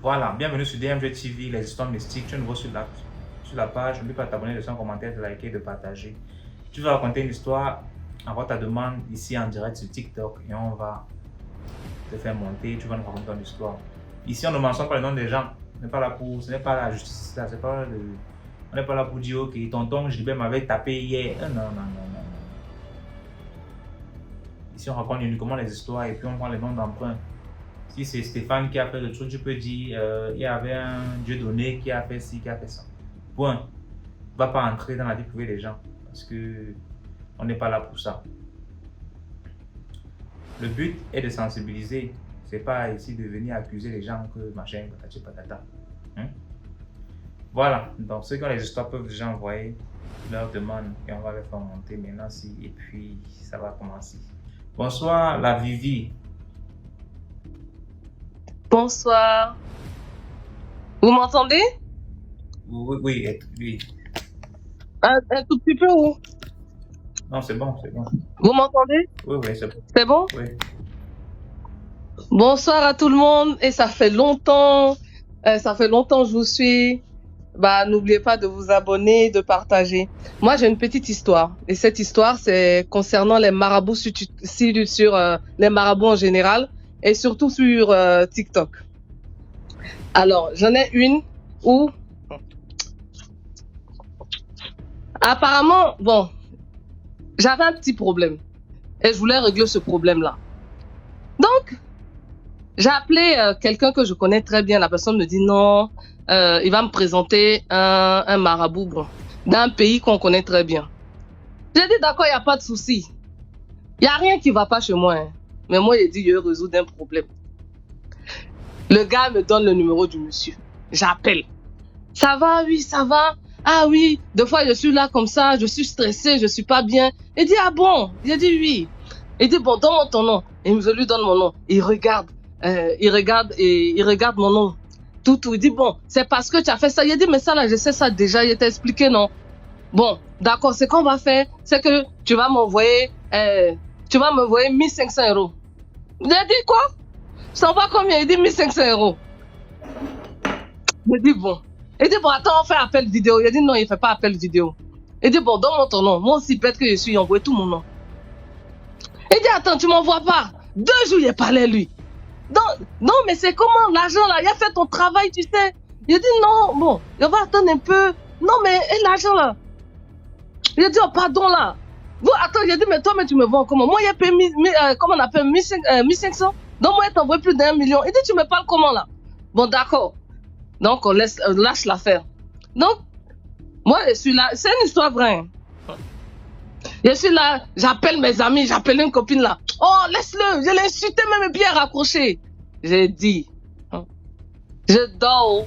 Voilà, bienvenue sur DMG TV, les histoires mystiques. Tu es nouveau sur la page, n'oublie pas de t'abonner, de laisser un commentaire, de liker, de partager. Tu vas raconter une histoire, envoie ta demande ici en direct sur TikTok et on va te faire monter, tu vas nous raconter ton histoire. Ici, on ne mentionne pas le nom des gens. Ce n'est pas là pour, ce n'est pas la justice, on n'est pas là pour dire ok, tonton Gilbert m'avait tapé hier. Non. Ici, on raconte uniquement les histoires et puis on prend les noms d'emprunt. Si c'est Stéphane qui a fait le truc, tu peux dire il y avait un Dieu donné qui a fait ci, qui a fait ça. Point. Ne va pas entrer dans la vie privée des gens parce que on n'est pas là pour ça. Le but est de sensibiliser. C'est pas ici de venir accuser les gens que machin, patati patata. Voilà. Donc ceux qui ont les histoires peuvent déjà envoyer leur demande et on va les faire monter maintenant et puis ça va commencer. Bonsoir la Vivi. Bonsoir. Vous m'entendez? Oui. Un tout petit peu ou? Non, c'est bon. Vous m'entendez? Oui, c'est bon. C'est bon? Oui. Bonsoir à tout le monde. Et ça fait longtemps que je vous suis. N'oubliez pas de vous abonner, de partager. Moi, j'ai une petite histoire. Et cette histoire, c'est concernant les marabouts sur les marabouts en général. Et surtout sur TikTok. Alors, j'en ai une où apparemment, j'avais un petit problème et je voulais régler ce problème-là. Donc, j'ai appelé quelqu'un que je connais très bien. La personne me dit non, il va me présenter un marabout d'un pays qu'on connaît très bien. J'ai dit d'accord, il n'y a pas de souci. Il n'y a rien qui ne va pas chez moi. Mais moi, il dit, je vais résoudre un problème. Le gars me donne le numéro du monsieur. J'appelle. Ça va, oui, ça va. Ah oui, des fois, je suis là comme ça, je suis stressé, je suis pas bien. Il dit, ah bon? J'ai dit, oui. Il dit, bon, donne-moi ton nom. Et je lui donne mon nom. Il regarde mon nom. Tout. Il dit, bon, c'est parce que tu as fait ça. Il dit, mais ça là, je sais ça déjà, il t'a expliqué, non? Bon, d'accord, ce qu'on va faire, c'est que tu vas m'envoyer 1500 €. J'ai dit quoi? Ça va combien? Il dit 1500 €. J'ai dit bon. Il dit bon, attends, on fait appel vidéo. Il dit non, il ne fait pas appel vidéo. Il dit bon, donne-moi ton nom. Moi aussi, peut-être que je suis envoyé tout mon nom. Il dit attends, tu ne m'envoies pas. 2 jours, il a parlé lui. Non, mais c'est comment l'argent là? Il a fait ton travail, tu sais. Il dit non, bon, on va attendre un peu. Non, mais et l'argent là? Il a dit oh, pardon là. Vous, attends, j'ai dit, mais toi, tu me vends comment? Moi, il a payé, comment on appelle, 1500. Donc, moi, il t'envoie plus d'1 million. Il dit, tu me parles comment, là? Bon, d'accord. Donc, on lâche l'affaire. Donc, moi, je suis là. C'est une histoire vraie. Je suis là, j'appelle mes amis, j'appelle une copine, là. Oh, laisse-le. Je l'ai insulté, même bien raccroché. J'ai dit, je dors.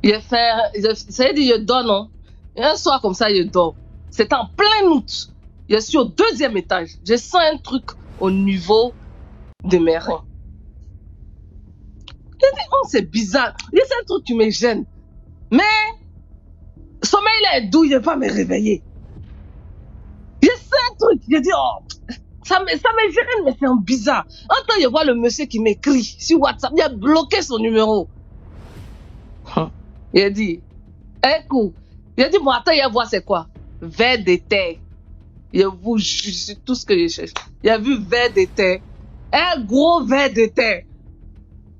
Je dors, non? Et un soir comme ça, je dors. C'était en plein août. Je suis au 2e étage. Je sens un truc au niveau de mes reins. Je dis, oh, c'est bizarre. C'est un truc qui me gêne. Mais, le sommeil là est doux, il ne va pas me réveiller. Je sens un truc. Je dis, oh, ça me gêne, mais c'est bizarre. Un temps, je vois le monsieur qui m'écrit sur WhatsApp. Il a bloqué son numéro. Il a dit, écoute. Il a dit, bon, attends, il a vu c'est quoi? Verre de thé. Je vous jure, c'est tout ce que je cherche. Il a vu verre de thé. Un gros verre de thé.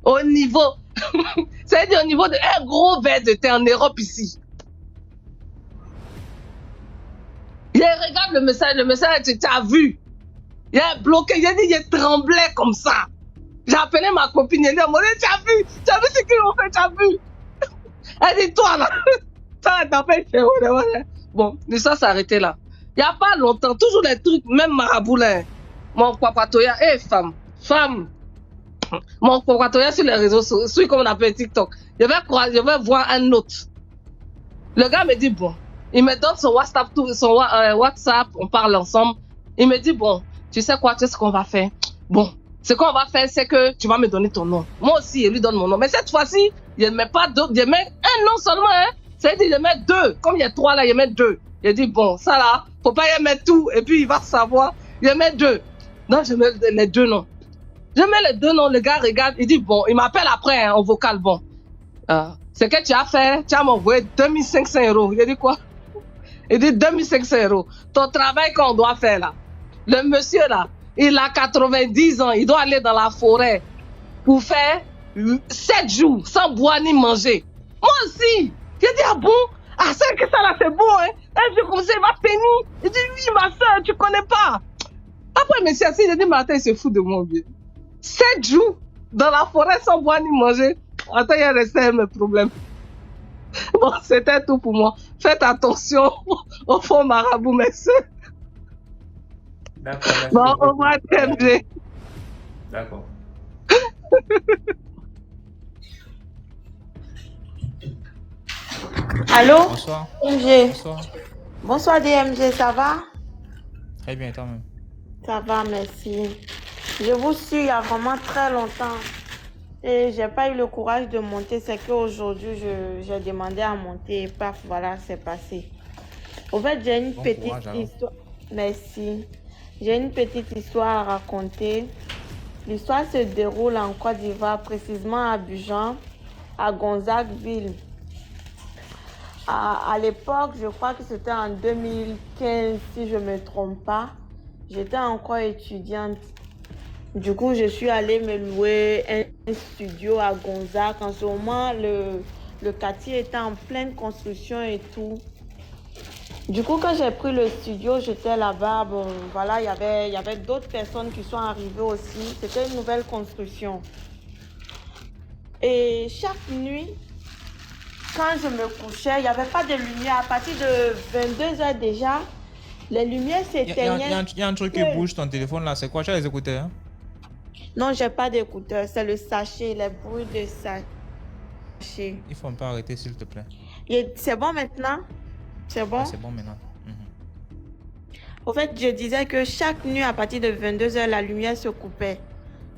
Au niveau, c'est-à-dire au niveau de un gros verre de thé en Europe ici. Il regarde le message, tu as vu. Il a bloqué, il a dit, il tremblait comme ça. J'ai appelé ma copine, elle a dit, tu as vu ce qu'ils ont fait, tu as vu. Elle dit, toi là, ça t'appelle chez vous. Bon, l'histoire s'est arrêtée là. Il n'y a pas longtemps, toujours des trucs, même marabout là. Mon papatoya, femme. Mon papatoya sur les réseaux sociaux, comme on appelle TikTok. Je vais voir un autre. Le gars me dit, bon, il me donne son WhatsApp, on parle ensemble. Il me dit, bon, tu sais quoi, tu sais ce qu'on va faire? Bon, ce qu'on va faire, c'est que tu vas me donner ton nom. Moi aussi, je lui donne mon nom. Mais cette fois-ci, je ne mets pas d'autres, je mets un nom seulement, hein. C'est-à-dire, je mets 2. Comme il y a 3 là, je mets 2. Je dis, bon, ça là, faut pas y mettre tout. Et puis, il va savoir. Je mets 2. Donc, je mets les deux noms. Je mets les deux noms, le gars regarde, il dit bon, il m'appelle après hein, en vocal, bon. Ce que tu as fait, tu as m'envoyé 2500 euros. Il dit quoi? Il dit 2500 euros. Ton travail qu'on doit faire là. Le monsieur là, il a 90 ans, il doit aller dans la forêt pour faire 7 jours sans boire ni manger. Moi aussi. J'ai dit ah bon? Ah c'est que ça là c'est bon hein? Un vieux comme ça il va pénir. Il dit oui ma soeur, tu connais pas. Après monsieur assis, j'ai dit mais attends il se fout de mon vieux. 7 jours dans la forêt sans boire ni manger. Attends, il y a resté mes problèmes. Bon, c'était tout pour moi. Faites attention au faux marabout, mes soeurs. D'accord, merci Bon, beaucoup. au revoir, TMG. D'accord. Allô? Bonsoir. DMG. Bonsoir. Bonsoir DMG, ça va? Très bien, toi-même. Ça va, merci. Je vous suis il y a vraiment très longtemps. Et j'ai pas eu le courage de monter. C'est qu'aujourd'hui, j'ai demandé à monter et paf, voilà, c'est passé. En fait, j'ai une Bon petite courage, alors. histoire. Merci. J'ai une petite histoire à raconter. L'histoire se déroule en Côte d'Ivoire, précisément à Abidjan, à Gonzagueville. À l'époque, je crois que c'était en 2015, si je ne me trompe pas. J'étais encore étudiante. Du coup, je suis allée me louer un studio à Gonzague. En ce moment, le quartier était en pleine construction et tout. Du coup, quand j'ai pris le studio, j'étais là-bas. Bon, voilà, il y avait d'autres personnes qui sont arrivées aussi. C'était une nouvelle construction. Et chaque nuit, quand je me couchais, il n'y avait pas de lumière. À partir de 22h déjà, les lumières s'éteignaient. Il y a un truc qui bouge ton téléphone là, c'est quoi? Tu as les écouteurs hein? Non, j'ai pas d'écouteurs. C'est le sachet, les bruits de sachet. Il faut un peu arrêter s'il te plaît. C'est bon maintenant? C'est bon? Ah, c'est bon maintenant. Au fait, je disais que chaque nuit, à partir de 22h, la lumière se coupait.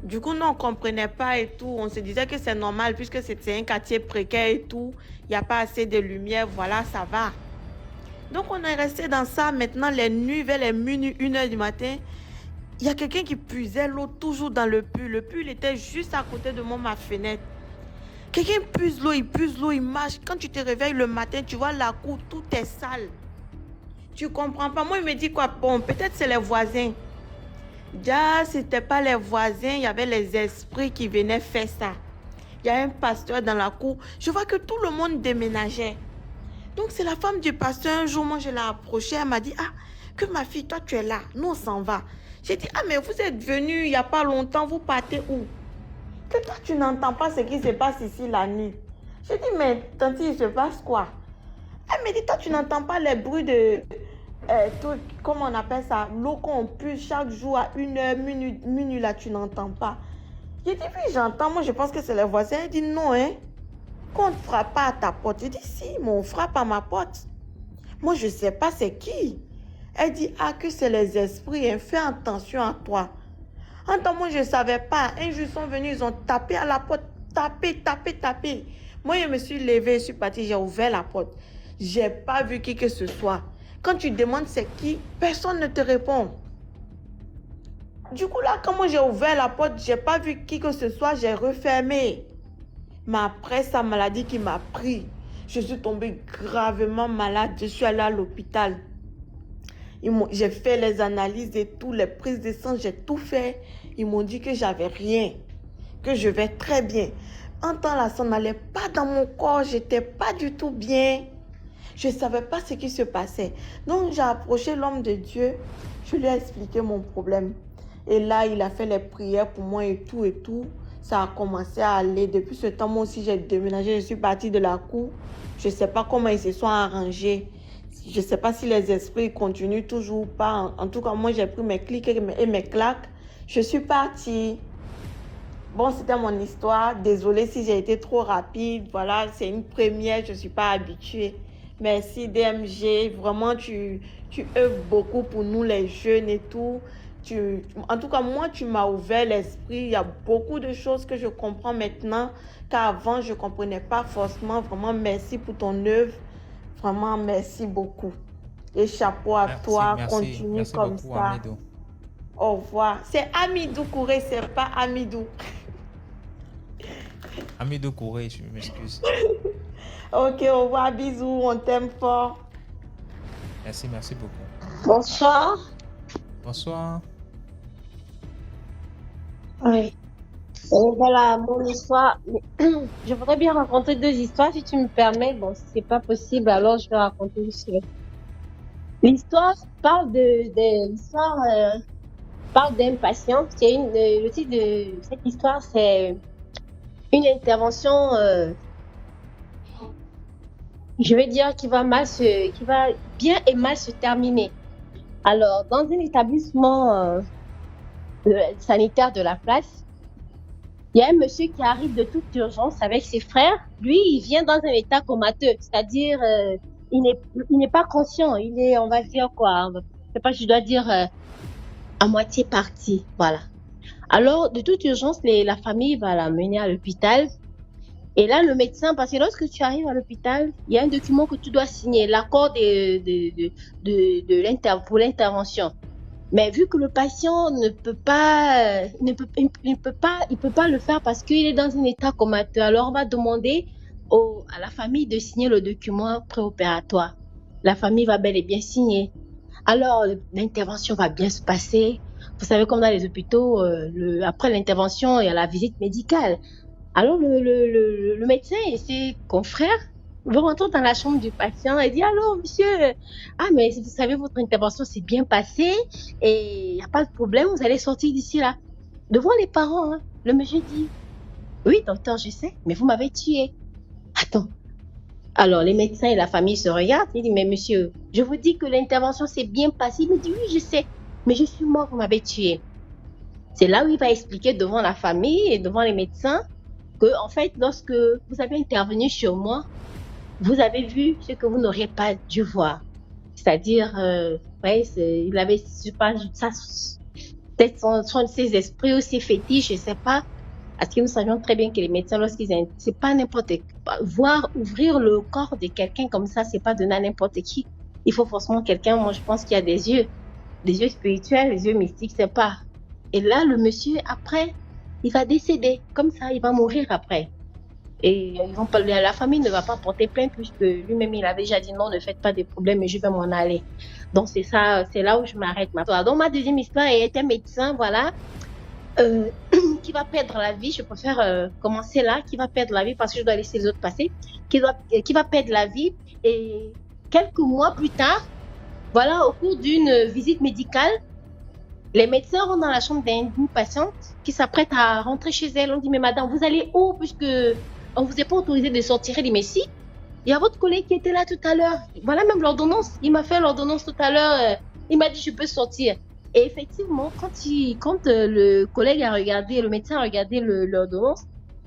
Du coup, nous, on ne comprenait pas et tout. On se disait que c'est normal puisque c'est un quartier précaire et tout. Il n'y a pas assez de lumière, voilà, ça va. Donc, on est resté dans ça. Maintenant, les nuits, vers les minuit, 1h du matin, il y a quelqu'un qui puisait l'eau toujours dans le puits. Le puits, il était juste à côté de ma fenêtre. Quelqu'un puise l'eau, il marche. Quand tu te réveilles le matin, tu vois la cour, tout est sale. Tu comprends pas. Moi, il me dit quoi? Bon, peut-être c'est les voisins. Déjà, c'était pas les voisins, il y avait les esprits qui venaient faire ça. Il y a un pasteur dans la cour. Je vois que tout le monde déménageait. Donc, c'est la femme du pasteur. Un jour, moi, je l'ai approchée. Elle m'a dit, ah, que ma fille, toi, tu es là. Nous, on s'en va. J'ai dit, ah, mais vous êtes venus il n'y a pas longtemps. Vous partez où? Que toi, tu n'entends pas ce qui se passe ici la nuit. J'ai dit, mais tante, il se passe quoi? Elle me dit, toi, tu n'entends pas les bruits de... comment on appelle ça? L'eau qu'on pue chaque jour à 1h, minuit, là, tu n'entends pas. J'ai dit, oui, j'entends. Moi, je pense que c'est les voisins. Elle dit, non, hein. Qu'on ne frappe pas à ta porte. J'ai dit, si, mais on frappe à ma porte. Moi, je ne sais pas c'est qui. Elle dit, ah, que c'est les esprits. Hein. Fais attention à toi. Attends, moi, je ne savais pas. Un jour, ils sont venus, ils ont tapé à la porte. Tapé. Moi, je me suis levée, je suis partie, j'ai ouvert la porte. Je n'ai pas vu qui que ce soit. Quand tu demandes c'est qui, personne ne te répond. Du coup, là, quand moi j'ai ouvert la porte, je n'ai pas vu qui que ce soit, j'ai refermé. Mais après, sa maladie qui m'a pris, je suis tombée gravement malade. Je suis allée à l'hôpital. J'ai fait les analyses et tout, les prises de sang, j'ai tout fait. Ils m'ont dit que j'avais rien, que je vais très bien. En temps là, ça n'allait pas dans mon corps, j'étais pas du tout bien. Je ne savais pas ce qui se passait. Donc, j'ai approché l'homme de Dieu. Je lui ai expliqué mon problème. Et là, il a fait les prières pour moi et tout. Ça a commencé à aller. Depuis ce temps, moi aussi, j'ai déménagé. Je suis partie de la cour. Je ne sais pas comment ils se sont arrangés. Je ne sais pas si les esprits continuent toujours ou pas. En tout cas, moi, j'ai pris mes clics et mes claques. Je suis partie. Bon, c'était mon histoire. Désolée si j'ai été trop rapide. Voilà, c'est une première. Je ne suis pas habituée. Merci DMG, vraiment tu œuvres beaucoup pour nous les jeunes et tout. En tout cas, moi, tu m'as ouvert l'esprit. Il y a beaucoup de choses que je comprends maintenant qu'avant, je ne comprenais pas forcément. Vraiment, merci pour ton œuvre. Vraiment, merci beaucoup. Et chapeau à toi, continue merci comme beaucoup, ça. Amido. Au revoir. C'est Amidou Kouré, c'est pas Amidou. Amidou Kouré, je m'excuse. Ok, au revoir, bisous, on t'aime fort. Merci beaucoup. Bonsoir. Bonsoir. Oui. Voilà mon histoire. Je voudrais bien raconter deux histoires si tu me permets. Bon, si c'est pas possible, alors je vais raconter juste l'histoire. Parle l'histoire parle d'un patient. C'est le titre de cette histoire, c'est une intervention. Je vais dire qui va bien et mal se terminer. Alors, dans un établissement sanitaire de la place, il y a un monsieur qui arrive de toute urgence avec ses frères. Lui, il vient dans un état comateux, c'est-à-dire il n'est pas conscient. Il est, on va dire quoi, je sais pas, je dois dire à moitié parti, voilà. Alors, de toute urgence, la famille va l'amener à l'hôpital. Et là, le médecin, parce que lorsque tu arrives à l'hôpital, il y a un document que tu dois signer, l'accord pour l'intervention. Mais vu que le patient ne peut pas, il peut pas le faire parce qu'il est dans un état comateux, alors on va demander à la famille de signer le document préopératoire. La famille va bel et bien signer. Alors, l'intervention va bien se passer. Vous savez, comme dans les hôpitaux, après l'intervention, il y a la visite médicale. Alors, le médecin et ses confrères vont rentrer dans la chambre du patient et dire: allô, monsieur, mais vous savez, votre intervention s'est bien passée et il n'y a pas de problème, vous allez sortir d'ici là. Devant les parents, hein, le monsieur dit: oui, docteur, je sais, mais vous m'avez tué. Attends. Alors, les médecins et la famille se regardent. Il dit: mais monsieur, je vous dis que l'intervention s'est bien passée. Il me dit: oui, je sais, mais je suis mort, vous m'avez tué. C'est là où il va expliquer devant la famille et devant les médecins que, en fait, lorsque vous avez intervenu sur moi, vous avez vu ce que vous n'auriez pas dû voir. C'est-à-dire, il avait, je sais pas, peut-être ses esprits ou ses fétiches, je sais pas. Parce que nous savions très bien que les médecins, c'est pas n'importe quoi. Ouvrir le corps de quelqu'un comme ça, c'est pas donner à n'importe qui. Il faut forcément quelqu'un, moi je pense qu'il y a des yeux spirituels, des yeux mystiques, c'est pas. Et là, le monsieur, après, il va décéder. Comme ça, il va mourir après. Et la famille ne va pas porter plainte puisque lui-même, il avait déjà dit: non, ne faites pas de problème, je vais m'en aller. Donc, c'est ça, c'est là où je m'arrête. Donc, ma deuxième histoire est un médecin, voilà, qui va perdre la vie. Je préfère commencer là, qui va perdre la vie parce que je dois laisser les autres passer. Qui va perdre la vie. Et quelques mois plus tard, voilà, au cours d'une visite médicale, les médecins rentrent dans la chambre d'une patiente qui s'apprête à rentrer chez elle. On dit: mais madame, vous allez où puisque on vous est pas autorisé de sortir? Elle dit: mais si, il y a votre collègue qui était là tout à l'heure. Voilà même l'ordonnance. Il m'a fait l'ordonnance tout à l'heure. Il m'a dit: je peux sortir. Et effectivement, quand le collègue a regardé, le médecin a regardé l'ordonnance,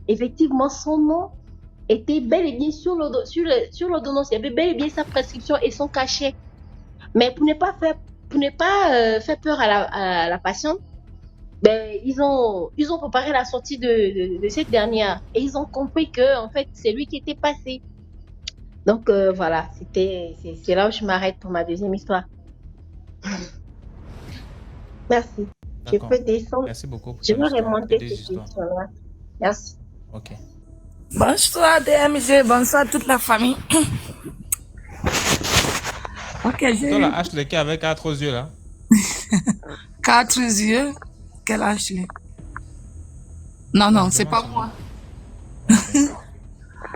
effectivement, son nom était bel et bien sur l'ordonnance. Il y avait bel et bien sa prescription et son cachet. Mais pour ne pas faire peur à la patiente, ils ont préparé la sortie de cette dernière et ils ont compris que en fait c'est lui qui était passé. Donc voilà, c'est là où je m'arrête pour ma deuxième histoire. Merci. Je peux descendre. Merci beaucoup pour je vais remonter cette histoire-là. Merci. Ok. Bonsoir DMG, bonsoir toute la famille. Ok, toi la Ashley qui avait 4 yeux là. 4 yeux? Quelle Ashley? Non, c'est pas moi.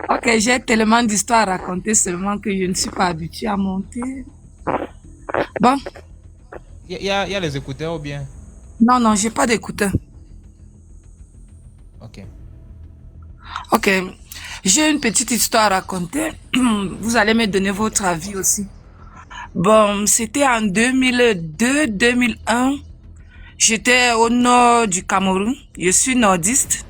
Ok, j'ai tellement d'histoires à raconter seulement que je ne suis pas habituée à monter. Bon. Il y a les écouteurs ou bien? Non, j'ai pas d'écouteurs. Ok, j'ai une petite histoire à raconter. Vous allez me donner votre avis aussi. Bon, c'était en 2002-2001. J'étais au nord du Cameroun. Je suis nordiste.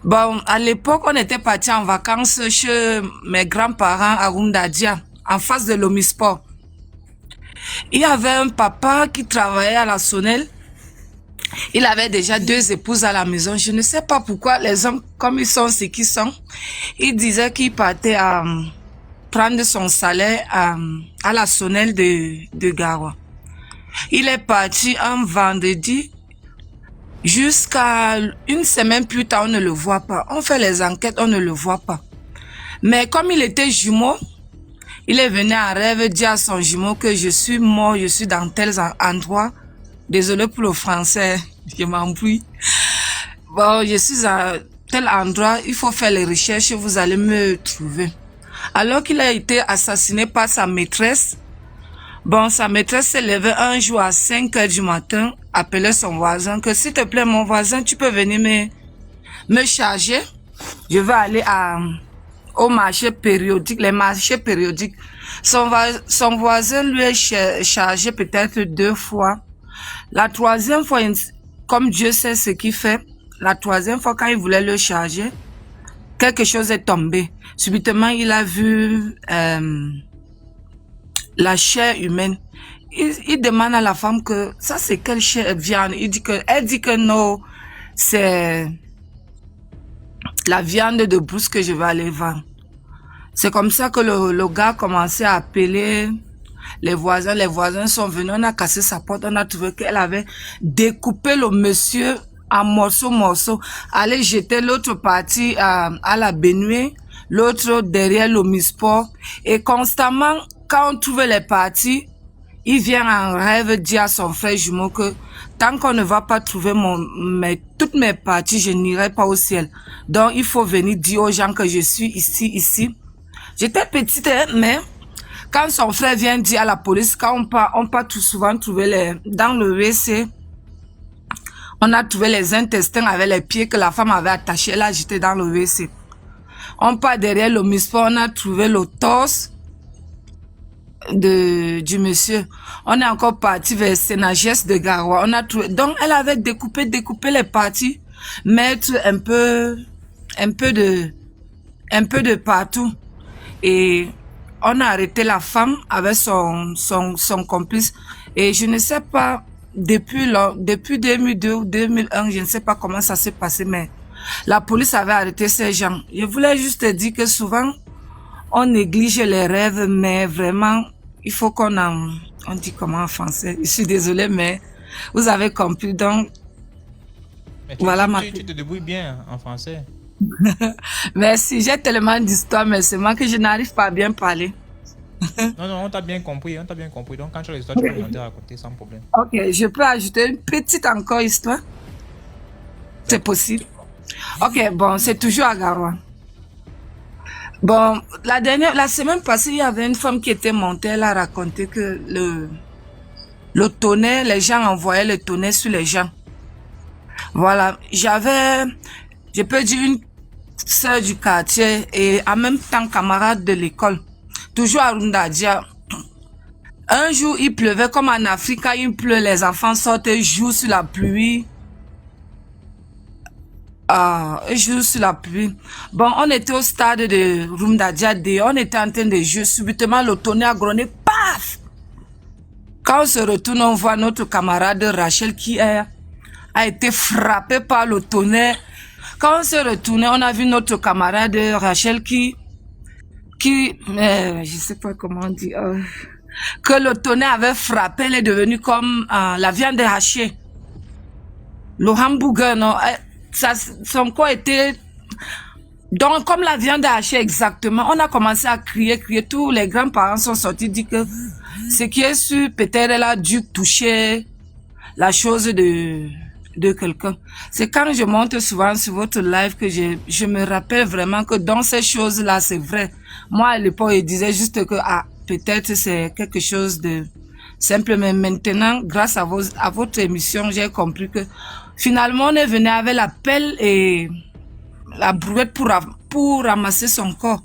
Bon, à l'époque, on était parti en vacances chez mes grands-parents à Rundadia, en face de l'Omisport. Il y avait un papa qui travaillait à la Sonnelle. Il avait déjà 2 épouses à la maison. Je ne sais pas pourquoi les hommes, comme ils sont ce qu'ils sont, ils disaient qu'il partait à prendre son salaire à la Sonnelle de Garoua. Il est parti un vendredi. Jusqu'à une semaine plus tard, on ne le voit pas. On fait les enquêtes, on ne le voit pas. Mais comme il était jumeau, il est venu en rêve dire à son jumeau que je suis mort, je suis dans tel endroit. Désolé pour le français, je m'embrouille. Bon, je suis à tel endroit, il faut faire les recherches, vous allez me trouver. Alors qu'il a été assassiné par sa maîtresse, bon, sa maîtresse s'est levée un jour à 5 heures du matin, appelait son voisin, que s'il te plaît, mon voisin, tu peux venir me charger. Je vais aller au marché périodique, les marchés périodiques. Son voisin lui est chargé peut-être 2 fois. La troisième fois, comme Dieu sait ce qu'il fait, la troisième fois quand il voulait le charger, quelque chose est tombé. Subitement, il a vu la chair humaine. Il demande à la femme que ça c'est quelle chair viande. Elle dit que non, c'est la viande de brousse que je vais aller vendre. C'est comme ça que le gars a commencé à appeler les voisins. Les voisins sont venus, on a cassé sa porte, on a trouvé qu'elle avait découpé le monsieur en morceaux, allait jeter l'autre partie à la baignoire, l'autre derrière l'omisport. Et constamment, quand on trouvait les parties, il vient en rêve dire à son frère jumeau que tant qu'on ne va pas trouver toutes mes parties, je n'irai pas au ciel. Donc, il faut venir dire aux gens que je suis ici. J'étais petite, mais quand son frère vient dire à la police, quand on part tout souvent trouver dans le WC, on a trouvé les intestins avec les pieds que la femme avait attachés, là, j'étais dans le WC. On part derrière le misport, on a trouvé le torse du monsieur. On est encore parti vers Sénagès de Garoua. On a trouvé, donc elle avait découpé les parties, mettre un peu de partout. Et on a arrêté la femme avec son complice. Et je ne sais pas, depuis 2002 ou 2001, je ne sais pas comment ça s'est passé, mais la police avait arrêté ces gens. Je voulais juste te dire que souvent, on néglige les rêves, mais vraiment, il faut on dit comment en français. Je suis désolée, mais vous avez compris. Donc, Mais voilà tu te débrouilles bien en français. Merci, j'ai tellement d'histoires, mais c'est moi que je n'arrive pas à bien parler. Non, on t'a bien compris, Donc, quand tu as l'histoire, tu peux demander à raconter sans problème. Ok, je peux ajouter une petite encore histoire. C'est possible. Ok, bon, c'est toujours à Garoua. Bon, la semaine passée, il y avait une femme qui était montée, elle a raconté que le tonnerre, les gens envoyaient le tonnerre sur les gens. Voilà, je peux dire une sœur du quartier et en même temps camarade de l'école, toujours à Rundadia. Un jour, il pleuvait comme en Afrique, quand il pleut, les enfants sortent et jouent sur la pluie. Jouent sur la pluie. Bon, on était au stade de Rundadia, on était en train de jouer. Subitement, le tonnerre a grogné, paf! Quand on se retourne, on voit notre camarade Rachel qui a été frappé par le tonnerre. Quand on s'est retourné, on a vu notre camarade Rachel je sais pas comment dire, que le tonnerre avait frappé, elle est devenue comme la viande hachée. Le hamburger, non, son corps était, donc comme la viande hachée exactement. On a commencé à crier, tous les grands-parents sont sortis, dit que ce qui est sûr, peut-être elle a dû toucher la chose de quelqu'un. C'est quand je monte souvent sur votre live que je me rappelle vraiment que dans ces choses-là, c'est vrai. Moi, à l'époque, je disais juste que, peut-être c'est quelque chose de simple, mais maintenant, grâce à votre émission, j'ai compris que finalement, on est venu avec la pelle et la brouette pour ramasser son corps.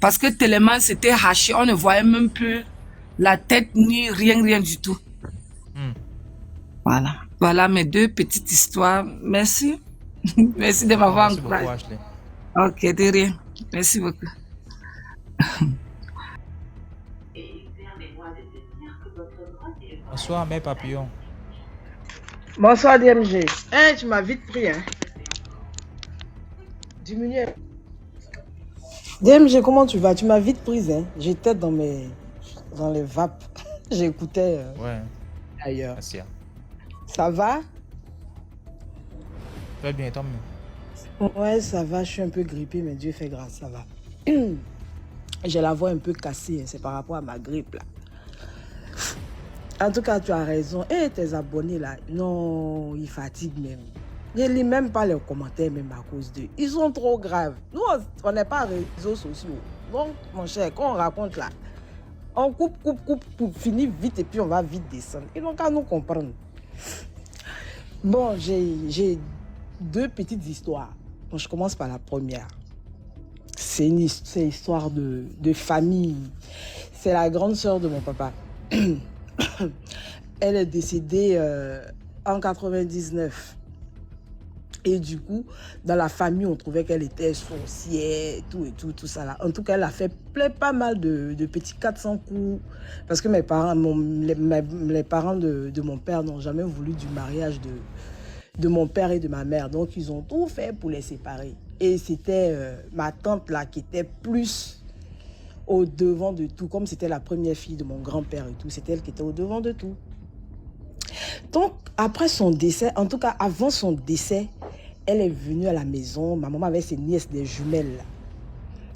Parce que tellement c'était haché, on ne voyait même plus la tête ni rien du tout. Voilà mes 2 petites histoires. Merci. Merci de m'avoir encouragé. Ok, de rien. Merci beaucoup. Bonsoir, mes papillons. Bonsoir DMG. Tu m'as vite pris, hein. Diminue. DMG, comment tu vas? Tu m'as vite prise, hein. J'étais dans les vapes. J'écoutais. Ouais. d'ailleurs. Merci. Ça va? Très bien, tant mieux. Ouais, ça va. Je suis un peu grippée, mais Dieu fait grâce, ça va. J'ai la voix un peu cassée, hein, c'est par rapport à ma grippe là. En tout cas, tu as raison. Et tes abonnés là, non, ils fatiguent même. Je lis même pas leurs commentaires même à cause d'eux. Ils sont trop graves. Nous, on n'est pas réseaux sociaux. Donc, mon cher, quand on raconte là, on coupe, finit vite et puis on va vite descendre. Ils n'ont qu'à nous comprendre. Bon, j'ai deux petites histoires. Bon, je commence par la première. C'est une histoire de famille. C'est la grande sœur de mon papa. Elle est décédée en 99. Et du coup, dans la famille, on trouvait qu'elle était sorcière, tout ça là. En tout cas, elle a fait pas mal de petits 400 coups. Parce que mes parents, les parents de mon père n'ont jamais voulu du mariage de mon père et de ma mère. Donc, ils ont tout fait pour les séparer. Et c'était ma tante là qui était plus au devant de tout. Comme c'était la première fille de mon grand-père et tout, c'était elle qui était au devant de tout. Donc, après son décès, en tout cas avant son décès, elle est venue à la maison. Ma maman avait ses nièces, des jumelles là.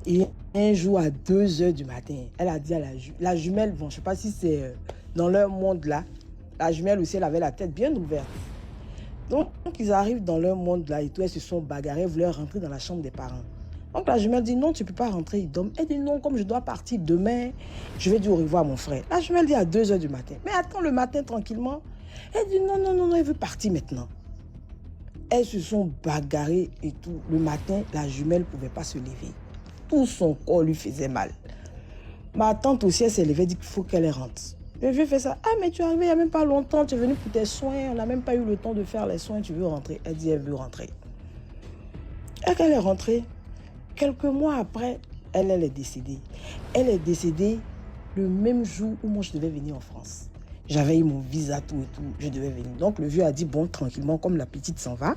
Et un jour à 2 h du matin, elle a dit à la jumelle, bon, je ne sais pas si c'est dans leur monde là, la jumelle aussi, elle avait la tête bien ouverte. Donc, ils arrivent dans leur monde là et tout, elles se sont bagarrées, voulaient rentrer dans la chambre des parents. Donc, la jumelle dit, non, tu ne peux pas rentrer, il dorment. Elle dit, non, comme je dois partir demain, je vais dire au revoir à mon frère. La jumelle dit à 2 h du matin, mais attends le matin tranquillement. Elle dit, non, elle veut partir maintenant. Elles se sont bagarrées et tout. Le matin, la jumelle ne pouvait pas se lever. Tout son corps lui faisait mal. Ma tante aussi, elle s'est levée, dit qu'il faut qu'elle rentre. Le vieux fait ça. Ah, mais tu es arrivé il n'y a même pas longtemps, tu es venu pour tes soins, on n'a même pas eu le temps de faire les soins, tu veux rentrer. Elle dit, elle veut rentrer. Et quand elle est rentrée, quelques mois après, elle est décédée. Elle est décédée le même jour où moi je devais venir en France. J'avais eu mon visa, tout et tout, je devais venir. Donc le vieux a dit, bon, tranquillement, comme la petite s'en va,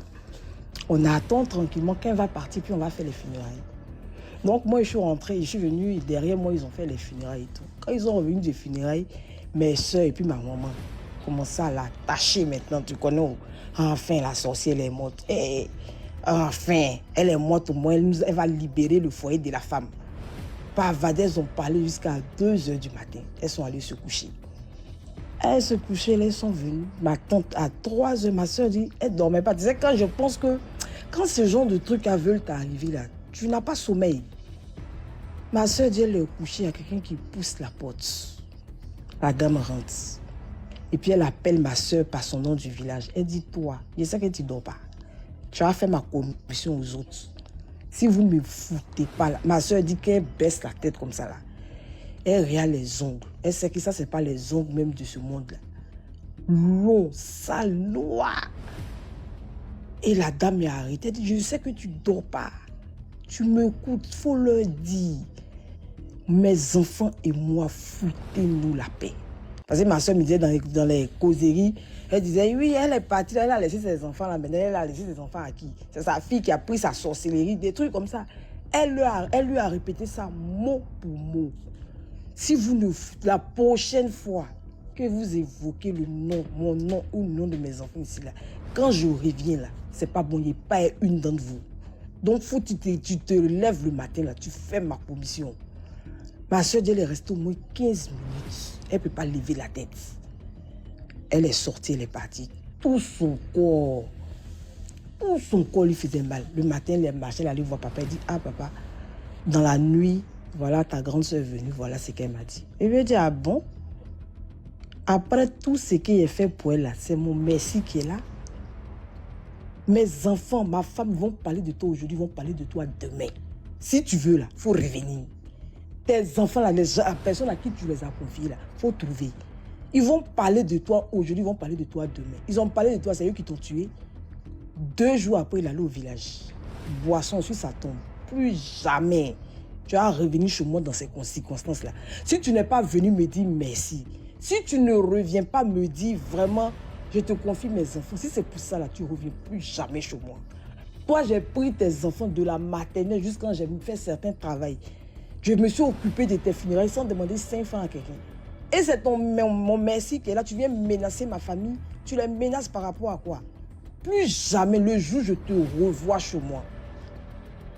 on attend tranquillement qu'elle va partir, puis on va faire les funérailles. Donc moi, je suis rentrée, je suis venue, et derrière moi, ils ont fait les funérailles et tout. Quand ils ont revenu des funérailles, mes soeurs et puis ma maman commençaient à l'attacher maintenant, tu connais, enfin, la sorcière, elle est morte. Enfin, elle est morte au moins, elle va libérer le foyer de la femme. Pavades, elles ont parlé jusqu'à 2 h du matin. Elles sont allées se coucher. Elles se couchaient, elles sont venues. Ma tante, à 3 h, ma soeur dit, elle ne dormait pas. Tu sais, quand je pense que, quand ce genre de trucs veulent t'arriver là, tu n'as pas sommeil. Ma soeur dit, elle est couchée, il y a quelqu'un qui pousse la porte. La dame rentre. Et puis elle appelle ma soeur par son nom du village. Elle dit, toi, je sais que tu ne dors pas. Tu as fait ma commission aux autres. Si vous ne me foutez pas là. Ma soeur dit qu'elle baisse la tête comme ça là. Elle regarde les ongles. Elle sait que ça, ce n'est pas les ongles même de ce monde-là. Long, sale, noir. Et la dame est arrêtée. Elle dit, je sais que tu ne dors pas. Tu m'écoutes, il faut leur dire. Mes enfants et moi, foutez-nous la paix. Parce que ma soeur me disait dans les causeries, elle disait, oui, elle est partie, elle a laissé ses enfants là, maintenant elle a laissé ses enfants à qui? C'est sa fille qui a pris sa sorcellerie, des trucs comme ça. Elle lui a répété ça mot pour mot. Si vous ne, la prochaine fois que vous évoquez le nom, mon nom ou le nom de mes enfants ici là, quand je reviens là, c'est pas bon, il n'y a pas une d'entre vous. Donc, faut que tu te lèves le matin là, tu fais ma commission. Ma soeur, elle est restée au moins 15 minutes. Elle ne peut pas lever la tête. Elle est sortie, elle est partie. Tout son corps lui faisait mal. Le matin, elle est marchée, elle allait voir papa. Elle dit, ah papa, dans la nuit, voilà ta grande soeur est venue, voilà ce qu'elle m'a dit. Et lui a dit, ah bon? Après tout ce qui est fait pour elle là, c'est mon merci qui est là. Mes enfants, ma femme vont parler de toi aujourd'hui, vont parler de toi demain. Si tu veux là, il faut revenir. Tes enfants là, les personnes à qui tu les as confiés là, il faut trouver. Ils vont parler de toi aujourd'hui, ils vont parler de toi demain. Ils ont parlé de toi, c'est eux qui t'ont tué. 2 jours après, il allait au village. Boisson sur sa tombe. Plus jamais tu vas revenir chez moi dans ces circonstances là. Si tu n'es pas venu me dire merci, si tu ne reviens pas me dire vraiment, je te confie mes enfants. Si c'est pour ça là, tu ne reviens plus jamais chez moi. Toi, j'ai pris tes enfants de la maternelle jusqu'à quand j'ai fait certains travaux. Je me suis occupé de tes funérailles sans demander 5 francs à quelqu'un. Et c'est mon merci qui est là. Tu viens menacer ma famille. Tu les menaces par rapport à quoi? Plus jamais le jour où je te revois chez moi,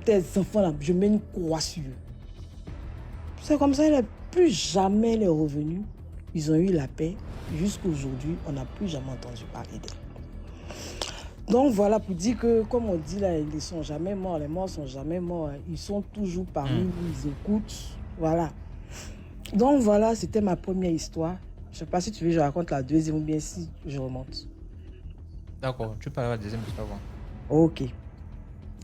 tes enfants là, je mets une croix sur eux. C'est comme ça, plus jamais les revenus. Ils ont eu la paix. Jusqu'à aujourd'hui, on n'a plus jamais entendu parler d'eux. Donc voilà, pour dire que, comme on dit là, ils ne sont jamais morts. Les morts sont jamais morts. Ils sont toujours parmi nous, ils écoutent. Voilà. Donc voilà, c'était ma première histoire. Je ne sais pas si tu veux que je raconte la deuxième ou bien si je remonte. D'accord, tu parles de la deuxième histoire. Ok.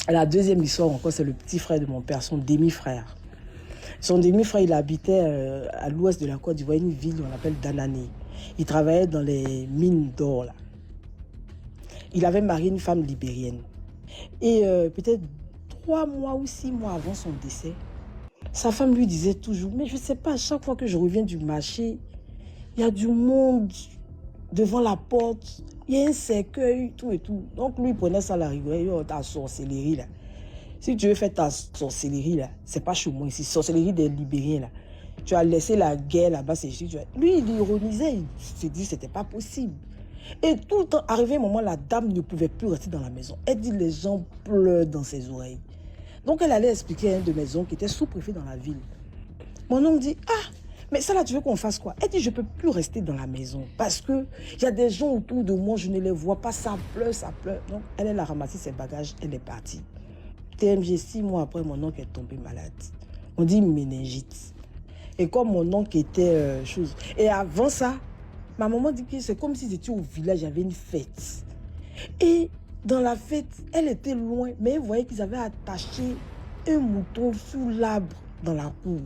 La deuxième histoire encore, c'est le petit frère de mon père, son demi-frère. Son demi-frère, il habitait à l'ouest de la Côte d'Ivoire, une ville qu'on appelle Danané. Il travaillait dans les mines d'or, là. Il avait marié une femme libérienne. Et peut-être 3 mois ou 6 mois avant son décès, sa femme lui disait toujours, mais je ne sais pas, à chaque fois que je reviens du marché, il y a du monde devant la porte, il y a un cercueil, tout et tout. Donc lui, il prenait ça à la rigueur, ta sorcellerie là. Si tu veux faire ta sorcellerie là, c'est pas chez moi ici, sorcellerie des Libériens là. Tu as laissé la guerre là-bas, c'est juste. Lui, il ironisait, il se dit que c'était pas possible. Et tout le temps, arrivé un moment, la dame ne pouvait plus rester dans la maison. Elle dit les gens pleurent dans ses oreilles. Donc elle allait expliquer à un de mes oncles qui était sous-préfet dans la ville. Mon oncle dit, ah, mais ça là, tu veux qu'on fasse quoi? Elle dit, je ne peux plus rester dans la maison parce qu'il y a des gens autour de moi, je ne les vois pas, ça pleure, ça pleure. Donc elle a ramassé ses bagages, elle est partie. TMG, 6 mois après, mon oncle est tombé malade. On dit méningite. Et comme mon oncle était chose. Et avant ça, ma maman dit que c'est comme si c'était au village, il y avait une fête. Et dans la fête, elle était loin, mais elle voyait qu'ils avaient attaché un mouton sous l'arbre dans la cour.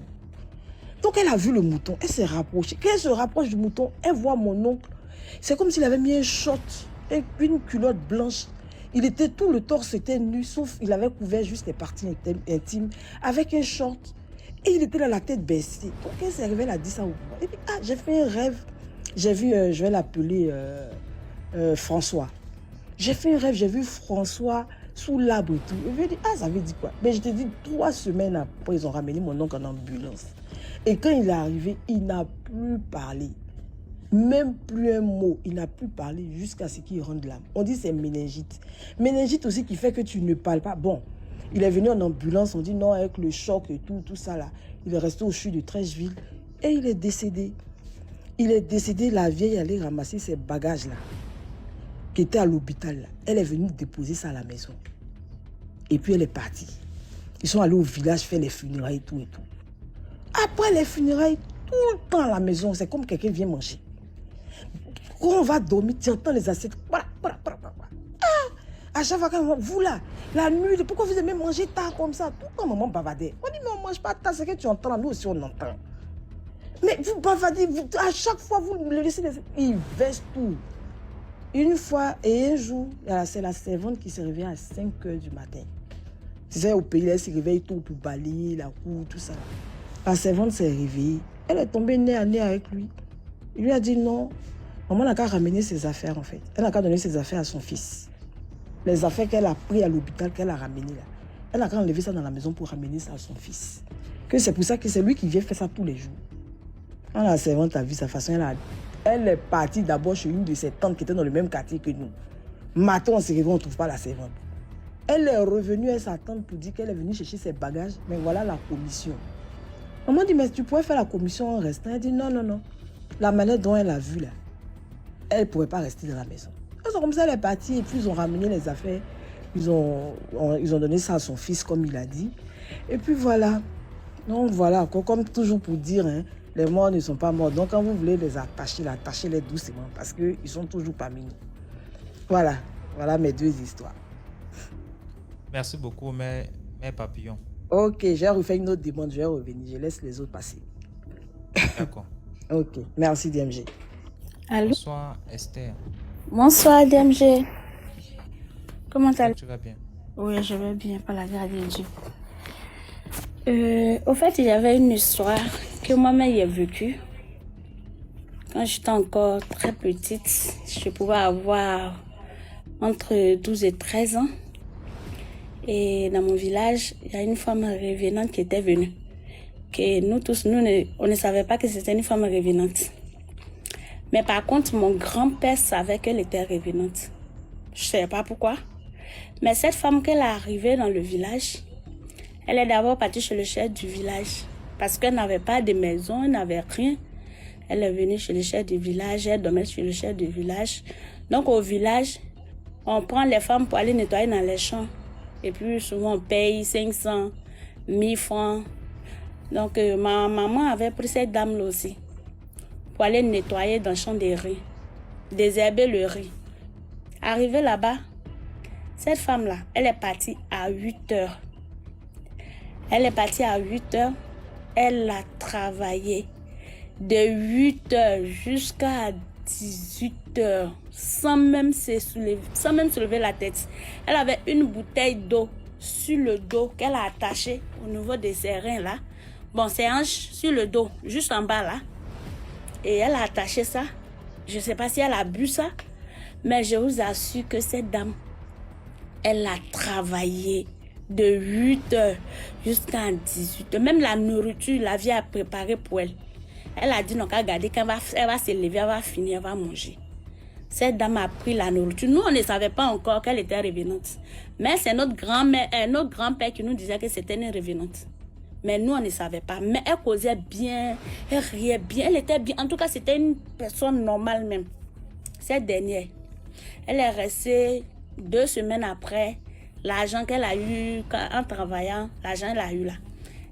Donc elle a vu le mouton, elle s'est rapprochée. Quand elle se rapproche du mouton, elle voit mon oncle. C'est comme s'il avait mis un short et une culotte blanche. Il était tout le torse était nu, sauf il avait couvert juste les parties intimes avec un short. Et il était là la tête baissée. Donc elle s'est réveillée, elle a dit ça au pouvoir. Et puis, ah, j'ai fait un rêve. J'ai vu, je vais l'appeler François. J'ai fait un rêve, j'ai vu François sous l'arbre et tout. Et je lui ai dit, ah, ça veut dire quoi? Mais je te dis, 3 semaines après, ils ont ramené mon oncle en ambulance. Et quand il est arrivé, il n'a plus parlé. Même plus un mot. Il n'a plus parlé jusqu'à ce qu'il rende l'âme. On dit c'est méningite. Méningite aussi qui fait que tu ne parles pas. Bon, il est venu en ambulance, on dit non, avec le choc et tout ça là. Il est resté au CHU de Trècheville et il est décédé. Il est décédé, la vieille allait ramasser ses bagages là, qui étaient à l'hôpital là. Elle est venue déposer ça à la maison. Et puis elle est partie. Ils sont allés au village faire les funérailles et tout et tout. Après les funérailles, tout le temps à la maison, c'est comme quelqu'un vient manger. Quand on va dormir, tu entends les assiettes. À chaque fois, vous là, la nuit, pourquoi vous aimez manger tard comme ça? Tout le temps, maman bavardait. On dit, mais on ne mange pas tard, c'est que tu entends, nous aussi on entend. Mais vous bavardez, à chaque fois, vous le laissez, il verse tout. Une fois et un jour, c'est la servante qui se réveille à 5 h du matin. C'est ça, au pays, elle se réveille tout pour balayer la cour, tout ça. La servante s'est réveillée. Elle est tombée nez à nez avec lui. Il lui a dit non. Maman n'a qu'à ramener ses affaires en fait. Elle n'a qu'à donner ses affaires à son fils. Les affaires qu'elle a prises à l'hôpital, qu'elle a ramenées là. Elle n'a qu'à enlever ça dans la maison pour ramener ça à son fils. Que c'est pour ça que c'est lui qui vient faire ça tous les jours. Quand la servante a vu sa façon, elle est partie d'abord chez une de ses tantes qui était dans le même quartier que nous. Matin, on se réveille, on ne trouve pas la servante. Elle est revenue à sa tante pour dire qu'elle est venue chercher ses bagages, mais voilà la commission. Maman dit, mais tu pourrais faire la commission en restant. Elle dit, non, non, non. La manière dont elle a vu là, elle ne pouvait pas rester dans la maison. Alors, comme ça, elle est partie et puis ils ont ramené les affaires. Ils ont donné ça à son fils, comme il a dit. Et puis voilà. Donc voilà, comme toujours pour dire, hein, les morts ne sont pas morts. Donc quand vous voulez les attacher, attachez-les doucement parce qu'ils sont toujours parmi nous. Voilà. Voilà mes 2 histoires. Merci beaucoup, mes papillons. Ok, j'ai refait une autre demande, je vais revenir. Je laisse les autres passer. D'accord. Ok, merci DMG. Allô? Bonsoir, Esther. Bonsoir DMG. Comment allez-vous? Tu vas bien? Oui, je vais bien, par la grâce de Dieu. Au fait, il y avait une histoire que moi-même j'ai vécue. Quand j'étais encore très petite, je pouvais avoir entre 12 et 13 ans. Et dans mon village, il y a une femme revenante qui était venue. que nous tous, on ne savait pas que c'était une femme revenante. Mais par contre, mon grand-père savait qu'elle était revenante. Je ne savais pas pourquoi. Mais cette femme, qu'elle est arrivée dans le village, elle est d'abord partie chez le chef du village. Parce qu'elle n'avait pas de maison, elle n'avait rien. Elle est venue chez le chef du village, elle dormait chez le chef du village. Donc au village, on prend les femmes pour aller nettoyer dans les champs. Et puis souvent on paye 500, 1000 francs. Donc ma maman avait pris cette dame-là aussi pour aller nettoyer dans le champ des riz, désherber le riz. Arrivée là-bas, cette femme-là, elle est partie à 8 heures. Elle est partie à 8 heures. Elle a travaillé de 8 heures jusqu'à 18 heures sans même soulever la tête. Elle avait une bouteille d'eau sur le dos qu'elle a attachée au niveau de ses reins là. Bon, ses hanches sur le dos, juste en bas là. Et elle a attaché ça. Je ne sais pas si elle a bu ça, mais je vous assure que cette dame, elle a travaillé de 8 heures jusqu'à 18 heures. Même la nourriture, la vie a préparé pour elle. Elle a dit non, qu'à garder, quand elle va se lever, elle va finir, elle va manger. Cette dame a pris la nourriture. Nous, on ne savait pas encore qu'elle était revenante. Mais c'est notre grand-mère, notre grand-père qui nous disait que c'était une revenante. Mais nous, on ne savait pas. Mais elle causait bien, elle riait bien, elle était bien. En tout cas, c'était une personne normale même. Cette dernière, elle est restée 2 semaines après. L'argent qu'elle a eu en travaillant, l'argent qu'elle a eu là.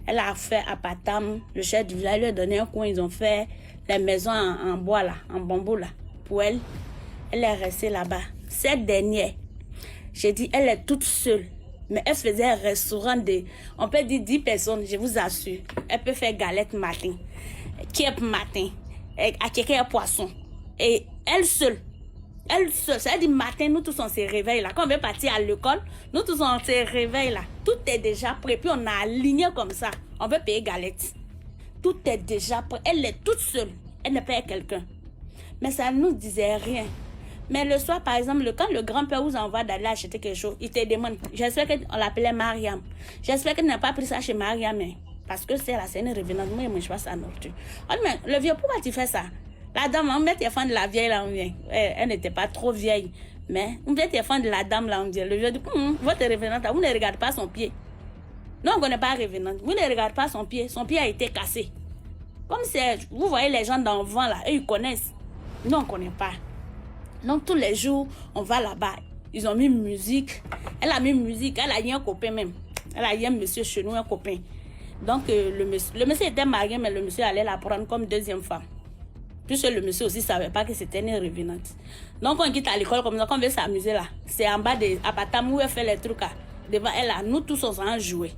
Elle a fait à Patam, le chef du village lui a donné un coin. Ils ont fait les maisons en bois là, en bambou là. Pour elle, elle est restée là-bas. Cette dernière, j'ai dit, elle est toute seule. Mais elle faisait un restaurant de, on peut dire 10 personnes, je vous assure. Elle peut faire galette matin, keb matin, à poisson. Et elle seule, ça veut dire matin, nous tous on se réveille là. Quand on veut partir à l'école, nous tous on se réveille là. Tout est déjà prêt, puis on a aligné comme ça. On veut payer galette. Tout est déjà prêt. Elle est toute seule. Elle ne paye quelqu'un. Mais ça ne nous disait rien. Mais le soir, par exemple, quand le grand-père vous envoie d'aller acheter quelque chose, il te demande. J'espère qu'on l'appelait Mariam. J'espère qu'elle n'a pas pris ça chez Mariam. Parce que c'est la scène revenante. Moi, je ne mange pas sa nourriture. Oh, mais le vieux, pourquoi tu fais ça? La dame, on met tes fans de la vieille là, on vient. Elle n'était pas trop vieille. Mais on met tes fans de la dame là, on vient. Le vieux dit, votre revenante, vous ne regardez pas son pied. Non, on ne connaît pas revenante. Vous ne regardez pas son pied. Son pied a été cassé. Comme c'est, vous voyez les gens dans le vent là, eux ils connaissent. Nous, on ne connaît pas. Donc tous les jours, on va là-bas. Ils ont mis musique. Elle a mis musique. Elle a eu un copain même. Elle a eu un monsieur chez nous, un copain. Donc le monsieur était marié, mais le monsieur allait la prendre comme deuxième femme. Puisque le monsieur aussi ne savait pas que c'était une revenante. Donc on quitte à l'école comme ça, quand on veut s'amuser là. C'est en bas de Abatam où elle fait les trucs là. Devant elle là, nous tous on s'en jouait.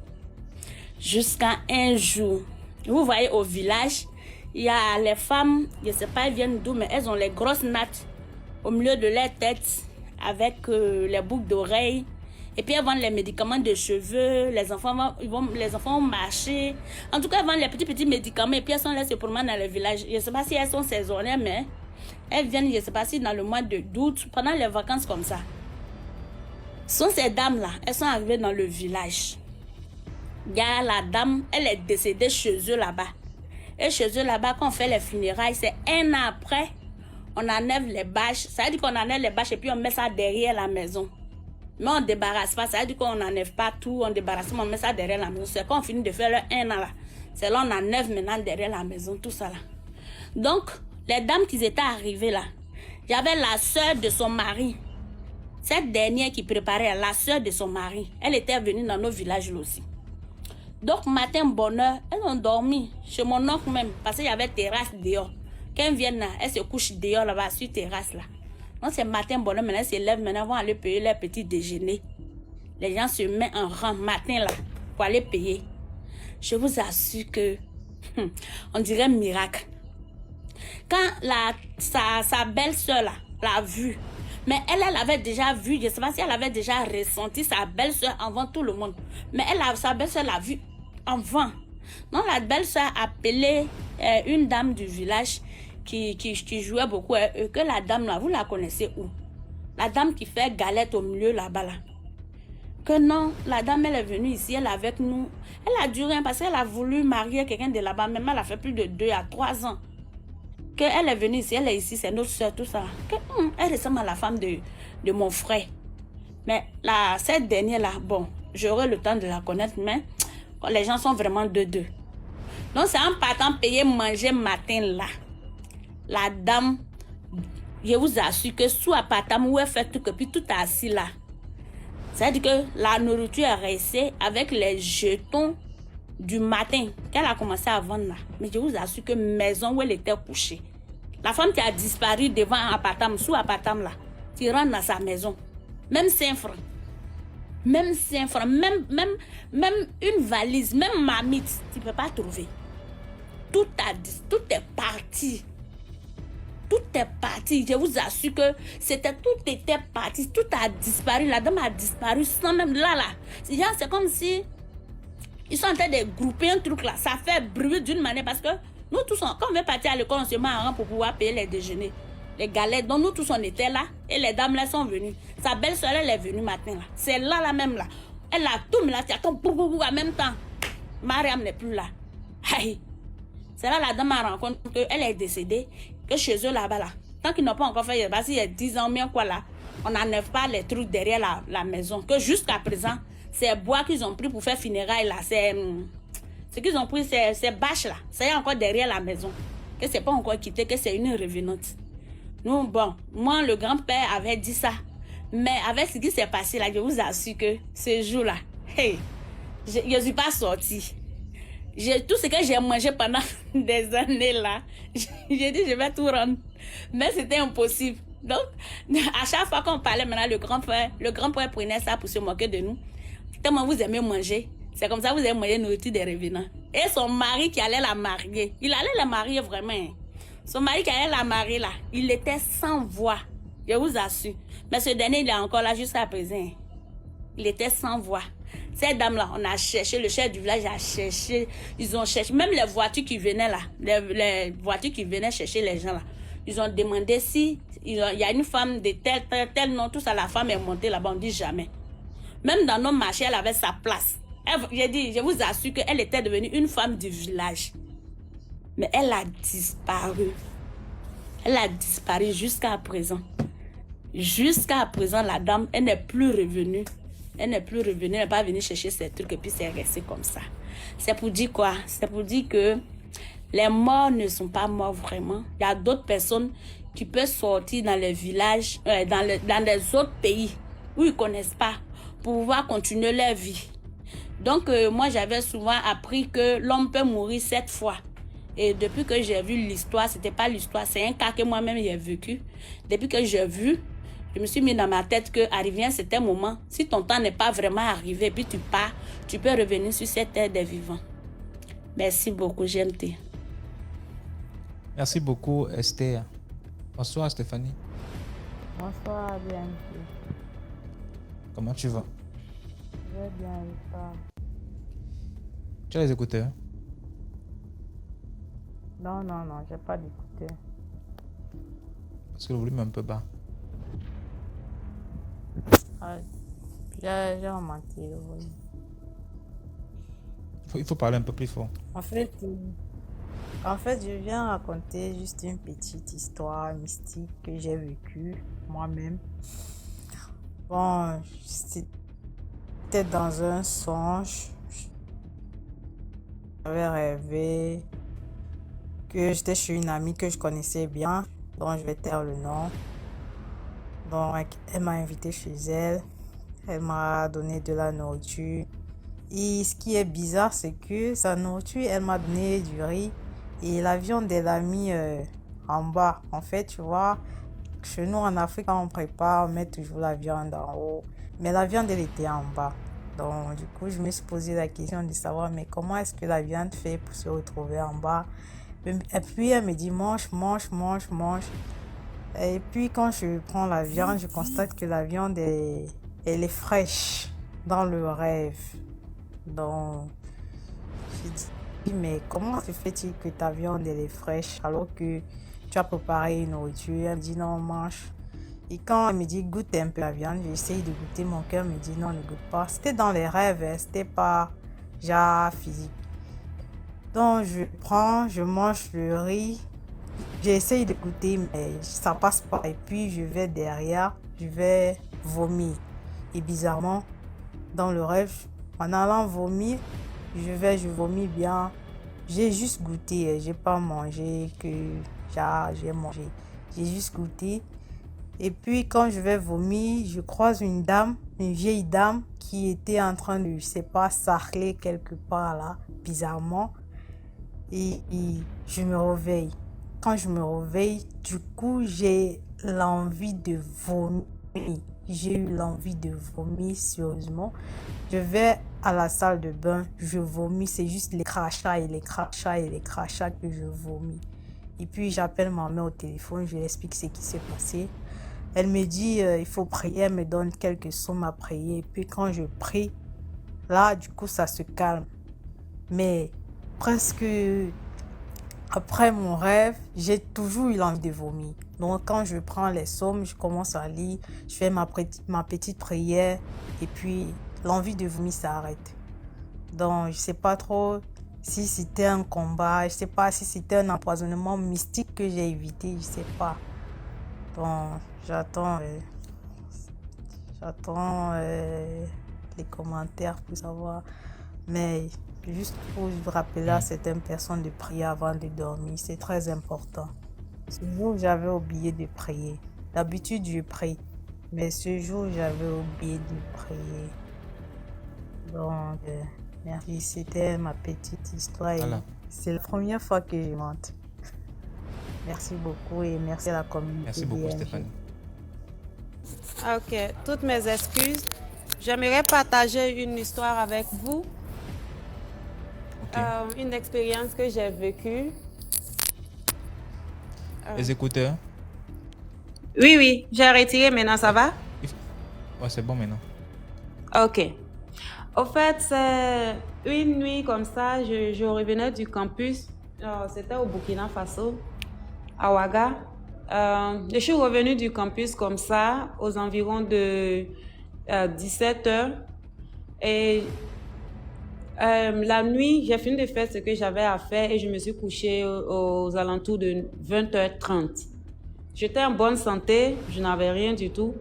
Jusqu'à un jour. Vous voyez au village, il y a les femmes, je ne sais pas elles viennent d'où, mais elles ont les grosses nattes au milieu de leur tête avec les boucles d'oreilles. Et puis elles vendent les médicaments de cheveux, les enfants vont marcher. En tout cas, elles vendent les petits médicaments et puis elles sont là, c'est pour moi dans le village. Je ne sais pas si elles sont saisonnières, mais elles viennent, je ne sais pas si dans le mois d'août, pendant les vacances comme ça. Ce sont ces dames-là, elles sont arrivées dans le village. Il y a la dame, elle est décédée chez eux là-bas. Et chez eux là-bas, quand on fait les funérailles, c'est un an après, on enlève les bâches. Ça veut dire qu'on enlève les bâches et puis on met ça derrière la maison. Mais on ne débarrasse pas. Ça veut dire qu'on n'enlève pas tout, on débarrasse, mais on met ça derrière la maison. C'est quand on finit de faire le un an là. C'est là on enlève maintenant derrière la maison, tout ça là. Donc, les dames qui étaient arrivées là, il y avait la soeur de son mari. Cette dernière qui préparait, la soeur de son mari, elle était venue dans nos villages là aussi. Donc, matin, bonne heure, elles ont dormi chez mon oncle même, parce qu'il y avait terrasse dehors. Quand elles viennent là, elles se couchent dehors là-bas, sur terrasse là. Donc, c'est matin, bonne heure, maintenant, elles se lèvent, maintenant, vont aller payer leur petit déjeuner. Les gens se mettent en rang matin là, pour aller payer. Je vous assure que, on dirait un miracle. Quand sa belle-sœur là, l'a vue, mais elle avait déjà vu, je ne sais pas si elle avait déjà ressenti sa belle-sœur avant tout le monde. Mais sa belle-sœur l'a vue avant. Donc la belle-sœur a appelé une dame du village qui jouait beaucoup. Que la dame là, vous la connaissez où? La dame qui fait galette au milieu là-bas là. Que non, la dame, elle est venue ici, elle est avec nous. Elle a duré parce qu'elle a voulu marier quelqu'un de là-bas. Même elle a fait plus de 2 à 3 ans. Qu'elle est venue ici, elle est ici, c'est notre soeur, tout ça. Elle ressemble à la femme de mon frère. Mais cette dernière-là, bon, j'aurai le temps de la connaître, mais les gens sont vraiment deux. Donc, c'est en partant payer manger matin là. La dame, je vous assure que sous appartement où elle fait tout, puis tout assis là. C'est-à-dire que la nourriture est restée avec les jetons du matin qu'elle a commencé à vendre là. Mais je vous assure que maison où elle était couchée. La femme qui a disparu devant un appartement, sous appartement là, qui rentre dans sa maison. Même 5 francs. Même 5 francs. Même une valise, même marmite, tu ne peux pas trouver. Tout est parti. Tout est parti. Je vous assure que tout était parti. Tout a disparu. La dame a disparu sans même là. C'est comme si ils sont en train de grouper un truc là. Ça fait bruit d'une manière parce que nous tous, quand on veut partir à l'école, on se met en rang pour pouvoir payer les déjeuners, les galettes. Donc nous tous, on était là et les dames là sont venues. Sa belle-soeur, elle est venue matin là. C'est là même là. Elle a tout mis là. En même temps, Mariam n'est plus là. Aïe. C'est là la dame a rencontré qu'elle est décédée, que chez eux là-bas là. Tant qu'ils n'ont pas encore fait, parce qu'il y a 10 ans, bien quoi là, on n'enlève pas les trucs derrière la maison. Que jusqu'à présent, ces bois qu'ils ont pris pour faire funérailles là, ce qu'ils ont pris, ces bâches là, c'est encore derrière la maison. Que c'est pas encore quitté, que c'est une revenante. Nous, bon, moi, le grand-père avait dit ça. Mais avec ce qui s'est passé là, je vous assure que ce jour-là, hey, je ne suis pas sortie. Tout ce que j'ai mangé pendant des années là, j'ai dit je vais tout rendre. Mais c'était impossible. Donc, à chaque fois qu'on parlait maintenant, le grand-père prenait ça pour se moquer de nous. Tellement vous aimez manger, c'est comme ça que vous aimez manger nourriture des revenants. Et son mari qui allait la marier, il allait la marier vraiment. Son mari qui allait la marier là, il était sans voix, je vous assure. Mais ce dernier, il est encore là jusqu'à présent. Il était sans voix. Cette dame-là, on a cherché, le chef du village a cherché, ils ont cherché, même les voitures qui venaient là, les voitures qui venaient chercher les gens là, ils ont demandé si il y a une femme de tel nom, tout ça, la femme est montée là-bas, on dit jamais. Même dans nos marchés, elle avait sa place. J'ai dit, je vous assure qu'elle était devenue une femme du village. Mais elle a disparu. Elle a disparu jusqu'à présent. Jusqu'à présent, la dame, elle n'est plus revenue. Elle n'est plus revenue, elle n'est pas venue chercher ses trucs et puis c'est resté comme ça. C'est pour dire quoi? C'est pour dire que les morts ne sont pas morts vraiment. Il y a d'autres personnes qui peuvent sortir dans les villages, dans les autres pays où ils ne connaissent pas pour pouvoir continuer leur vie. Donc, moi, j'avais souvent appris que l'homme peut mourir 7 fois. Et depuis que j'ai vu l'histoire, c'était pas l'histoire, c'est un cas que moi-même j'ai vécu. Depuis que j'ai vu, je me suis mis dans ma tête que arrivé un certain moment, si ton temps n'est pas vraiment arrivé, puis tu pars, tu peux revenir sur cette terre des vivants. Merci beaucoup, GMT. Merci beaucoup, Esther. Bonsoir, Stéphanie. Bonsoir, bien. Comment tu vas? Je vais bien, et toi? Tu as les écouteurs? Non, j'ai pas d'écouteur. Parce que le volume est un peu bas. J'ai remonté le volume. Il faut parler un peu plus fort. En fait, je viens raconter juste une petite histoire mystique que j'ai vécue moi-même. Bon, c'était dans un songe. J'avais rêvé que j'étais chez une amie que je connaissais bien, dont je vais taire le nom. Donc, elle m'a invité chez elle. Elle m'a donné de la nourriture. Et ce qui est bizarre, c'est que sa nourriture, elle m'a donné du riz. Et la viande, elle l'a mis en bas. En fait, tu vois, chez nous en Afrique, quand on prépare, on met toujours la viande en haut. Mais la viande, elle était en bas. Donc, du coup, je me suis posé la question de savoir, mais comment est-ce que la viande fait pour se retrouver en bas? Et puis, elle me dit, mange. Et puis, quand je prends la viande, je constate que la viande, elle est fraîche dans le rêve. Donc, je dis, mais comment se fait-il que ta viande, elle est fraîche alors que tu as préparé une nourriture? Elle me dit, non, mange. Et quand elle me dit goûte un peu la viande, j'essaye de goûter, mon cœur me dit non, ne goûte pas. C'était dans les rêves, hein, c'était pas genre physique. Donc je prends, je mange le riz, j'essaye de goûter, mais ça passe pas. Et puis je vais derrière, je vais vomir. Et bizarrement, dans le rêve, en allant vomir, je vomis bien. J'ai juste goûté, j'ai pas mangé que j'ai mangé. J'ai juste goûté. Et puis quand je vais vomir, je croise une dame, une vieille dame qui était en train de, je sais pas, sarcler quelque part là, bizarrement. Et je me réveille. Quand je me réveille, du coup, j'ai l'envie de vomir. J'ai eu l'envie de vomir, sérieusement. Je vais à la salle de bain, je vomis, c'est juste les crachats et les crachats et les crachats que je vomis. Et puis j'appelle ma mère au téléphone, je lui explique ce qui s'est passé. Elle me dit il faut prier, elle me donne quelques sommes à prier. Et puis quand je prie, là du coup ça se calme. Mais presque après mon rêve, j'ai toujours eu l'envie de vomir. Donc quand je prends les sommes, je commence à lire, je fais ma petite prière et puis l'envie de vomir s'arrête. Donc je sais pas trop si c'était un combat, je sais pas si c'était un empoisonnement mystique que j'ai évité, je sais pas. Donc j'attends les commentaires pour savoir. Mais juste pour rappeler à certaines personnes de prier avant de dormir, c'est très important. Ce jour, j'avais oublié de prier. D'habitude, je prie. Mais ce jour, j'avais oublié de prier. Donc, merci. C'était ma petite histoire. Voilà. C'est la première fois que je monte. Merci beaucoup et merci à la communauté. Merci beaucoup, DMG. Stéphanie. Ok, toutes mes excuses. J'aimerais partager une histoire avec vous. Ok. Une expérience que j'ai vécue. Les écouteurs. Oui, j'ai retiré maintenant, ça va? Ouais, c'est bon maintenant. Ok. Au fait, c'est une nuit comme ça, je revenais du campus. C'était au Burkina Faso, à Ouaga. Je suis revenue du campus comme ça, aux environs de 17h. Et la nuit, j'ai fini de faire ce que j'avais à faire et je me suis couchée aux alentours de 20h30. J'étais en bonne santé, je n'avais rien du tout.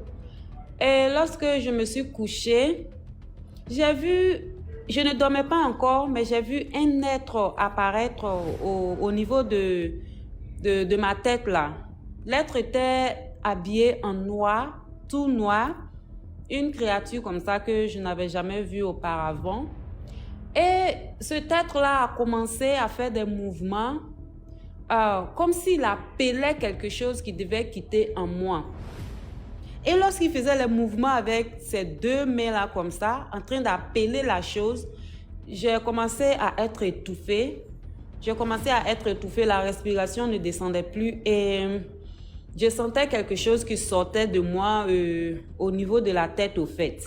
Et lorsque je me suis couchée, j'ai vu, je ne dormais pas encore, mais j'ai vu un être apparaître au niveau de ma tête là. L'être était habillé en noir, tout noir, une créature comme ça que je n'avais jamais vue auparavant. Et cet être-là a commencé à faire des mouvements comme s'il appelait quelque chose qui devait quitter en moi. Et lorsqu'il faisait les mouvements avec ses deux mains-là comme ça, en train d'appeler la chose, j'ai commencé à être étouffée. La respiration ne descendait plus et je sentais quelque chose qui sortait de moi au niveau de la tête au fait.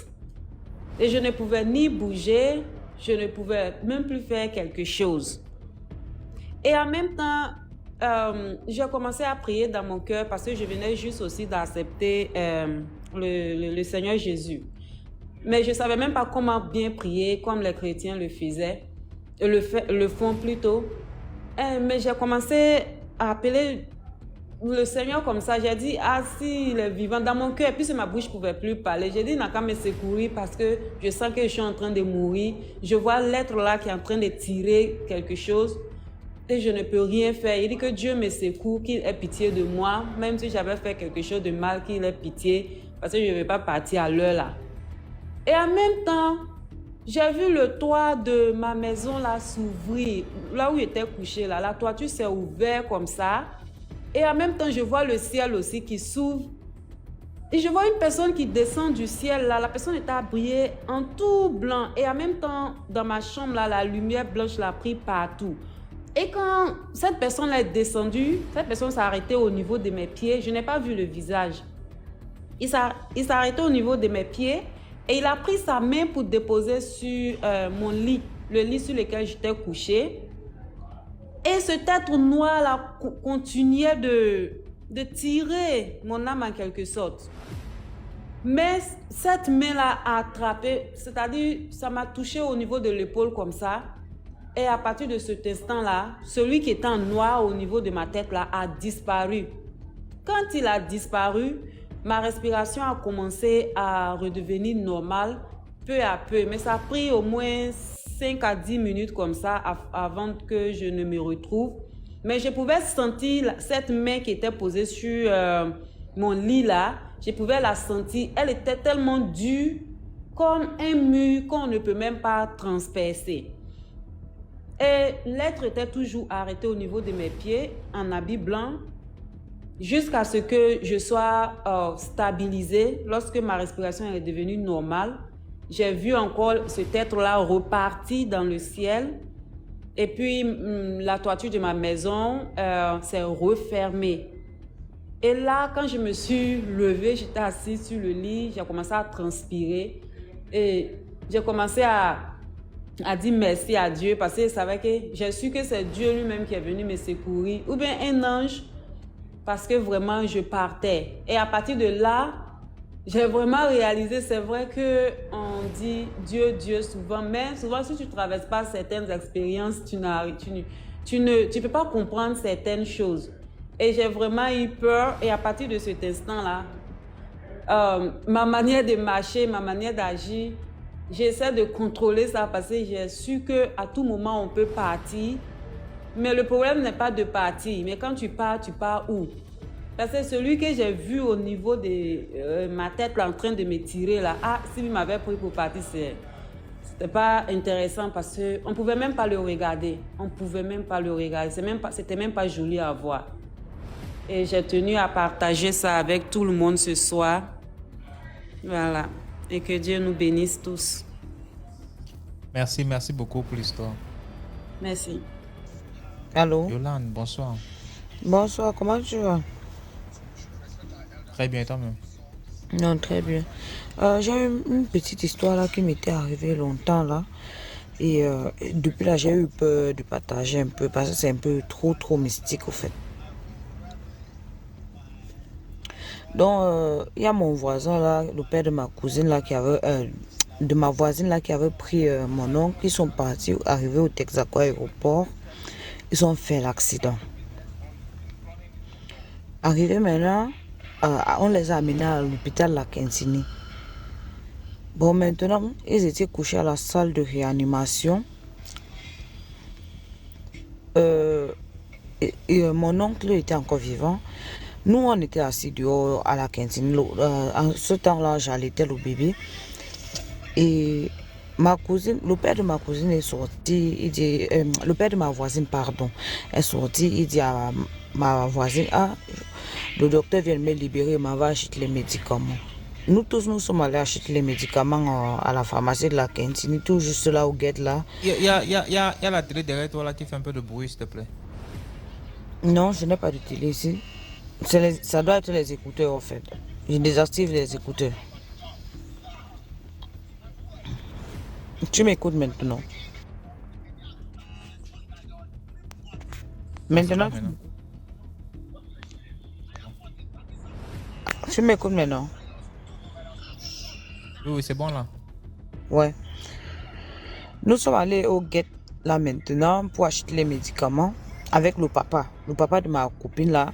Et je ne pouvais ni bouger, je ne pouvais même plus faire quelque chose. Et en même temps, j'ai commencé à prier dans mon cœur parce que je venais juste aussi d'accepter le Seigneur Jésus. Mais je ne savais même pas comment bien prier comme les chrétiens le faisaient, le font plutôt. Mais j'ai commencé à appeler le Seigneur comme ça. J'ai dit, ah si, il est vivant dans mon cœur. Et puis ma bouche ne pouvait plus parler. J'ai dit, il n'a qu'à me secourir parce que je sens que je suis en train de mourir. Je vois l'être là qui est en train de tirer quelque chose. Et je ne peux rien faire. Il dit que Dieu me secoue, qu'il ait pitié de moi. Même si j'avais fait quelque chose de mal, qu'il ait pitié. Parce que je ne vais pas partir à l'heure là. Et en même temps, j'ai vu le toit de ma maison là s'ouvrir. Là où j'étais couché là, la toiture s'est ouverte comme ça. Et en même temps, je vois le ciel aussi qui s'ouvre. Et je vois une personne qui descend du ciel là. La personne était habillée en tout blanc. Et en même temps, dans ma chambre là, la lumière blanche l'a pris partout. Et quand cette personne est descendue, cette personne s'est arrêtée au niveau de mes pieds. Je n'ai pas vu le visage. Il s'est arrêté au niveau de mes pieds et il a pris sa main pour déposer sur mon lit, le lit sur lequel j'étais couchée. Et cet être noir là continuait de tirer mon âme en quelque sorte. Mais cette main-là a attrapé, c'est-à-dire ça m'a touché au niveau de l'épaule comme ça. Et à partir de cet instant-là, celui qui était en noir au niveau de ma tête-là a disparu. Quand il a disparu, ma respiration a commencé à redevenir normale peu à peu. Mais ça a pris au moins 5 à 10 minutes comme ça avant que je ne me retrouve. Mais je pouvais sentir cette main qui était posée sur mon lit là. Je pouvais la sentir. Elle était tellement dure comme un mur qu'on ne peut même pas transpercer. Et l'être était toujours arrêté au niveau de mes pieds en habit blanc jusqu'à ce que je sois stabilisée. Lorsque ma respiration est devenue normale, j'ai vu encore cet être-là repartir dans le ciel. Et puis, la toiture de ma maison s'est refermée. Et là, quand je me suis levée, j'étais assise sur le lit, j'ai commencé à transpirer. Et j'ai commencé à dire merci à Dieu parce que je savais que j'ai su que c'est Dieu lui-même qui est venu me secourir. Ou bien un ange, parce que vraiment, je partais. Et à partir de là, j'ai vraiment réalisé, c'est vrai qu'on dit Dieu, Dieu souvent, mais souvent si tu ne traverses pas certaines expériences, tu ne peux pas comprendre certaines choses. Et j'ai vraiment eu peur et à partir de cet instant-là, ma manière de marcher, ma manière d'agir, j'essaie de contrôler ça parce que j'ai su qu'à tout moment on peut partir. Mais le problème n'est pas de partir, mais quand tu pars où? Parce que celui que j'ai vu au niveau de ma tête là, en train de me tirer là, s'il m'avait pris pour partir, c'était pas intéressant parce qu'on ne pouvait même pas le regarder. On ne pouvait même pas le regarder. C'était même pas joli à voir. Et j'ai tenu à partager ça avec tout le monde ce soir. Voilà. Et que Dieu nous bénisse tous. Merci beaucoup pour l'histoire. Merci. Allô? Yolande, bonsoir. Bonsoir, comment tu vas? Très bien, toi-même. Non, très bien. J'ai une petite histoire là qui m'était arrivée longtemps là. Et depuis là, j'ai eu peur de partager un peu parce que c'est un peu trop mystique au fait. Donc, il y a mon voisin là, le père de ma cousine là qui avait, de ma voisine là qui avait pris mon oncle. Ils sont partis, arrivés au Texaco aéroport. Ils ont fait l'accident. Arrivés maintenant, on les a amenés à l'hôpital La Quintini. Bon, maintenant, ils étaient couchés à la salle de réanimation. Mon oncle était encore vivant. Nous, on était assis dehors à la cantine. En ce temps-là, j'allaitais le bébé. Et ma cousine, le père de ma cousine est sorti. Il dit, le père de ma voisine, pardon, est sorti. Il dit à ma voisine, le docteur vient de me libérer, il m'avait acheté les médicaments. Nous tous, nous sommes allés acheter les médicaments à la pharmacie de la cantine, tout juste là au guet là. Il y a la télé derrière toi là qui fait un peu de bruit, s'il te plaît. Non, je n'ai pas de télé ici. Ça doit être les écouteurs en fait. Je désactive les écouteurs. Tu m'écoutes maintenant. Maintenant. Tu m'écoutes maintenant. Oui, c'est bon là. Ouais. Nous sommes allés au guet là maintenant pour acheter les médicaments avec le papa de ma copine là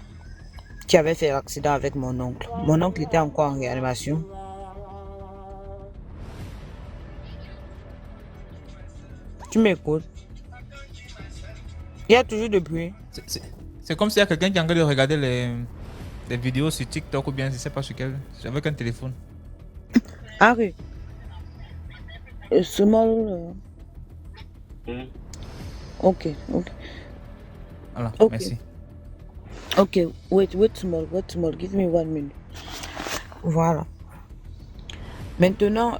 qui avait fait l'accident avec mon oncle. Mon oncle était encore en réanimation. Tu m'écoutes? Il y a toujours du bruit. C'est comme s'il y a quelqu'un qui est en train de regarder les vidéos sur TikTok ou bien je ne sais pas sur quel, avec un téléphone. Ah oui. Small. Ok. Voilà, okay. Merci. Ok, wait small, give me 1 minute. Voilà. Maintenant,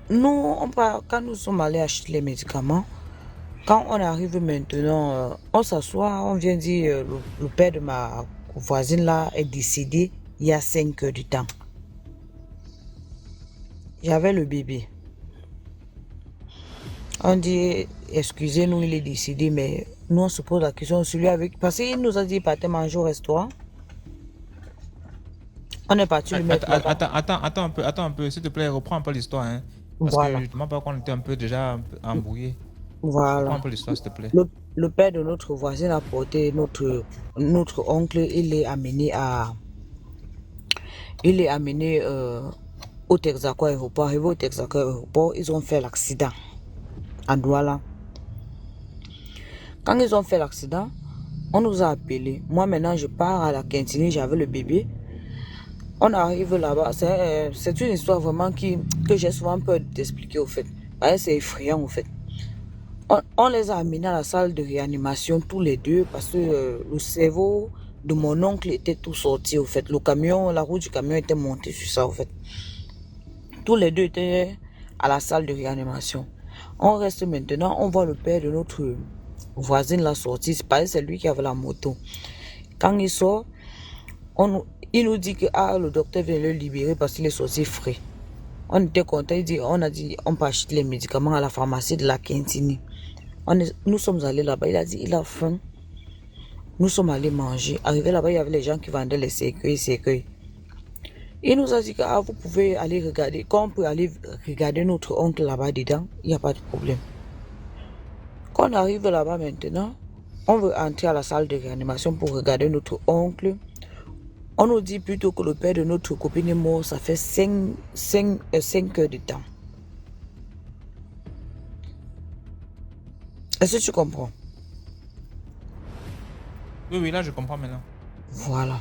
quand nous sommes allés acheter les médicaments, quand on arrive maintenant, on s'assoit, on vient dire, le père de ma voisine là est décédé il y a 5 heures du temps. J'avais le bébé. On dit, excusez-nous, il est décédé, mais nous on se pose la question, celui avec... Parce qu'il nous a dit qu'il partait manger au restaurant. On est parti le mettre là-bas. Attends un peu, s'il te plaît, reprends un peu l'histoire. Hein, parce Voilà. que je ne demande pas qu'on était un peu déjà embrouillé. Voilà. Reprends un peu l'histoire, s'il te plaît. Le père de notre voisin a porté notre oncle, il est amené au Texaco aéroport. Arrivé au Texaco aéroport, ils ont fait l'accident à Douala. Quand ils ont fait l'accident, on nous a appelés. Moi maintenant je pars à la Quintini, j'avais le bébé. On arrive là-bas, c'est une histoire vraiment que j'ai souvent peur d'expliquer au fait. Parce que c'est effrayant au fait. On les a amenés à la salle de réanimation tous les deux parce que le cerveau de mon oncle était tout sorti au fait. Le camion, la roue du camion était montée sur ça au fait. Tous les deux étaient à la salle de réanimation. On reste maintenant, on voit le père de notre voisine là sortir. C'est lui qui avait la moto. Quand il sort, il nous dit que le docteur vient le libérer parce qu'il est sorti frais. On était content, on a dit on peut acheter les médicaments à la pharmacie de la Quintini. Nous sommes allés là-bas, il a dit il a faim. Nous sommes allés manger. Arrivé là-bas, il y avait les gens qui vendaient les cercueils. Il nous a dit que vous pouvez aller regarder, quand on peut aller regarder notre oncle là-bas dedans, il n'y a pas de problème. Quand on arrive là-bas maintenant, on veut entrer à la salle de réanimation pour regarder notre oncle. On nous dit plutôt que le père de notre copine est mort, ça fait 5 heures de temps. Est-ce que tu comprends? Oui, là je comprends maintenant. Voilà.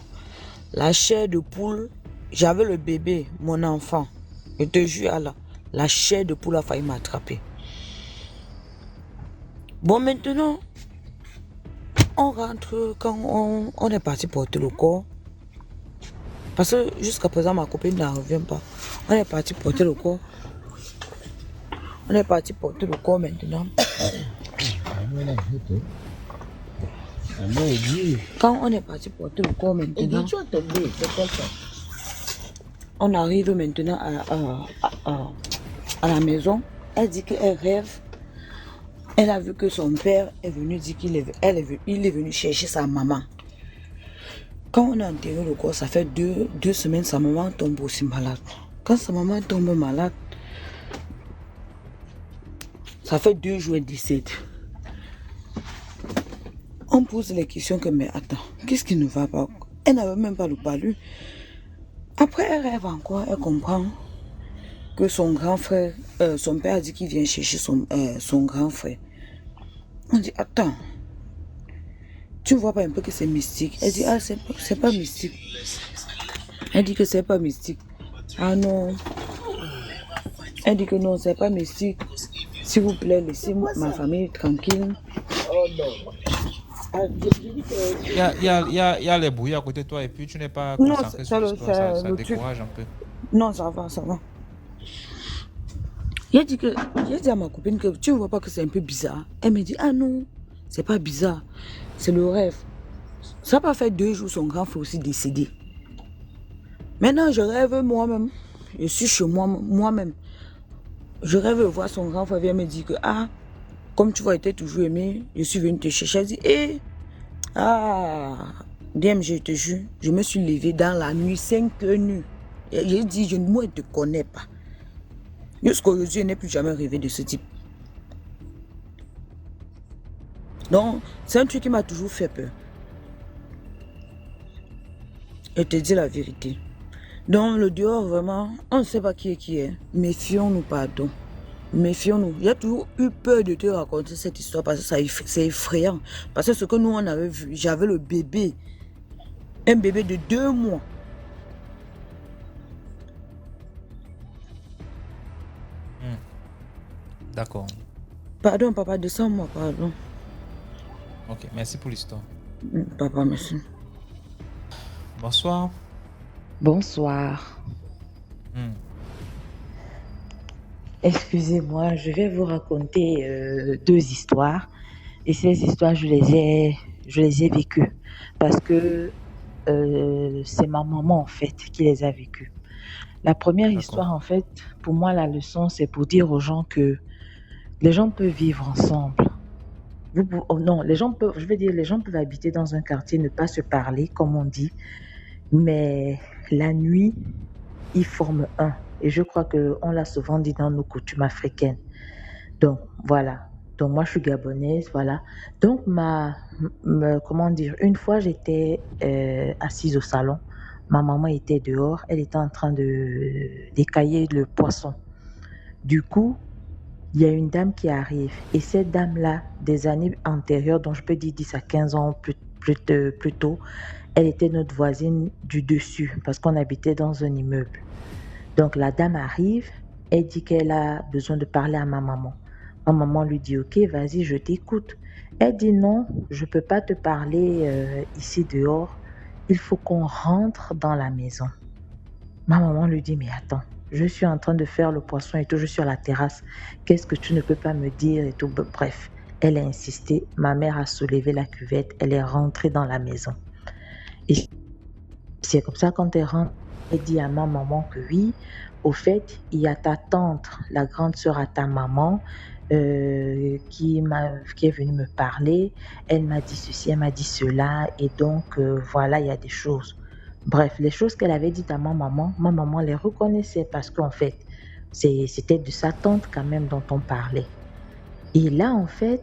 La chair de poule, j'avais le bébé, mon enfant. Je te jure, Allah, la chair de poule a failli m'attraper. Bon, maintenant, on rentre quand on est parti porter le corps. Parce que jusqu'à présent, ma copine ne revient pas. On est parti porter le corps. Maintenant. Quand on est parti porter le corps maintenant, on arrive maintenant à la maison. Elle dit qu'elle rêve. Elle a vu que son père est venu dire qu'il est venu chercher sa maman. Quand on a enterré le corps, ça fait 2 semaines, sa maman tombe aussi malade. Quand sa maman tombe malade, ça fait 2 jours et 17. On pose les questions que, mais attends, qu'est-ce qui ne va pas? Elle n'avait même pas le palu. Après, elle rêve encore, elle comprend que son grand frère, son père a dit qu'il vient chercher son grand frère. On dit, attends, tu ne vois pas un peu que c'est mystique? Elle dit, c'est pas mystique. Elle dit que c'est pas mystique. Ah non. Elle dit que non, c'est pas mystique. S'il vous plaît, laissez ma famille tranquille. Oh non. Il y a les bruits à côté de toi et puis tu n'es pas concentré sur l'histoire, ça décourage un peu. Non, ça va. J'ai dit à ma copine que tu ne vois pas que c'est un peu bizarre. Elle me dit, ah non, c'est pas bizarre, c'est le rêve. Ça n'a pas fait 2 jours, son grand frère aussi décédé. Maintenant, je rêve moi-même. Je suis chez moi-même. Je rêve de voir son grand frère vient me dire que, comme tu vois, il était toujours aimé, je suis venu te chercher. Elle dit, DM, je te jure, je me suis levée dans la nuit, 5 heures nues. J'ai dit, moi, je ne te connais pas. Jusqu'à aujourd'hui, je n'ai plus jamais rêvé de ce type. Donc, c'est un truc qui m'a toujours fait peur. Je te dis la vérité. Donc, le dehors, vraiment, on ne sait pas qui est. Méfions-nous, pardon. Méfions-nous. J'ai toujours eu peur de te raconter cette histoire parce que c'est effrayant. Parce que ce que nous, on avait vu, j'avais le bébé. Un bébé de 2 mois. D'accord. Pardon, papa, descends-moi, pardon. Ok, merci pour l'histoire. Papa, merci. Bonsoir. Bonsoir. Excusez-moi, je vais vous raconter 2 histoires. Et ces histoires, je les ai vécues. Parce que c'est ma maman, en fait, qui les a vécues. La première histoire, en fait, pour moi, la leçon, c'est pour dire aux gens que les gens peuvent vivre ensemble. Oh non, les gens peuvent, je veux dire, les gens peuvent habiter dans un quartier, ne pas se parler, comme on dit, mais la nuit, ils forment un. Et je crois qu'on l'a souvent dit dans nos coutumes africaines. Donc, voilà. Donc, moi, je suis gabonaise, voilà. Donc, comment dire, une fois, j'étais assise au salon. Ma maman était dehors. Elle était en train d'écailler le poisson. Du coup, il y a une dame qui arrive. Et cette dame-là, des années antérieures, dont je peux dire 10 à 15 ans plus tôt, elle était notre voisine du dessus, parce qu'on habitait dans un immeuble. Donc, la dame arrive. Elle dit qu'elle a besoin de parler à ma maman. Ma maman lui dit, ok, vas-y, je t'écoute. Elle dit, non, je ne peux pas te parler ici dehors. Il faut qu'on rentre dans la maison. Ma maman lui dit, mais attends, je suis en train de faire le poisson et tout, je suis à la terrasse. Qu'est-ce que tu ne peux pas me dire et tout. Bref, elle a insisté. Ma mère a soulevé la cuvette. Elle est rentrée dans la maison. Et c'est comme ça, quand elle rentre, elle dit à ma maman que oui, au fait, il y a ta tante, la grande sœur à ta maman, qui est venue me parler. Elle m'a dit ceci, elle m'a dit cela, et donc voilà, il y a des choses. Bref, les choses qu'elle avait dites à ma maman les reconnaissait parce qu'en fait, c'était de sa tante quand même dont on parlait. Et là, en fait,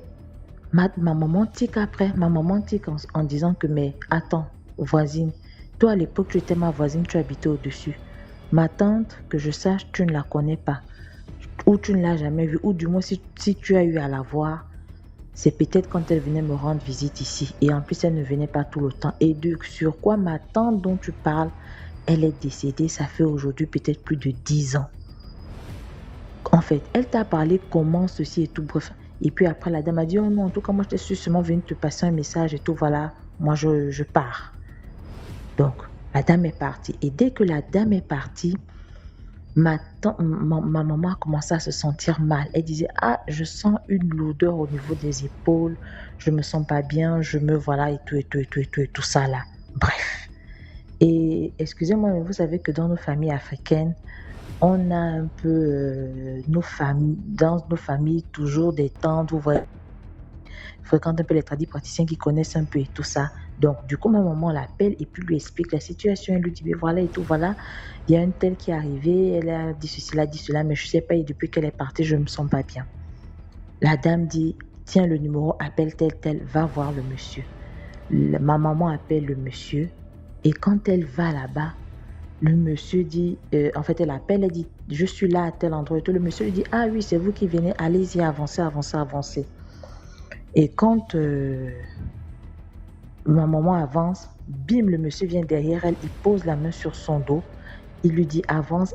ma maman tique après, ma maman tique en disant que, mais attends, voisine, toi à l'époque, tu étais ma voisine, tu habitais au-dessus. Ma tante, que je sache, tu ne la connais pas. Ou tu ne l'as jamais vue, ou du moins si tu as eu à la voir, c'est peut-être quand elle venait me rendre visite ici. Et en plus, elle ne venait pas tout le temps. Et sur quoi ma tante dont tu parles, elle est décédée, ça fait aujourd'hui peut-être plus de 10 ans. En fait, elle t'a parlé comment ceci et tout, bref. Et puis après, la dame a dit, oh non, en tout cas, moi, je suis seulement venue te passer un message et tout, voilà, moi, je pars. Donc, la dame est partie. Et dès que la dame est partie, ma maman a commencé à se sentir mal. Elle disait, ah, je sens une lourdeur au niveau des épaules, je me sens pas bien, voilà, et tout ça là. Bref. Et excusez-moi, mais vous savez que dans nos familles africaines, on a un peu dans nos familles, toujours des tantes, vous voyez, fréquente un peu les praticiens qui connaissent un peu et tout ça. Donc, du coup, ma maman l'appelle et puis lui explique la situation. Elle lui dit, mais voilà et tout, voilà. Il y a une telle qui est arrivée, elle a dit ceci, elle a dit cela, mais je ne sais pas, et depuis qu'elle est partie, je ne me sens pas bien. La dame dit, tiens le numéro, appelle tel, va voir le monsieur. Ma maman appelle le monsieur et quand elle va là-bas, le monsieur dit, en fait, elle appelle, elle dit, je suis là à tel endroit et tout. Le monsieur lui dit, ah oui, c'est vous qui venez, allez-y, avancez. Et quand ma maman avance, bim, le monsieur vient derrière elle, il pose la main sur son dos. Il lui dit avance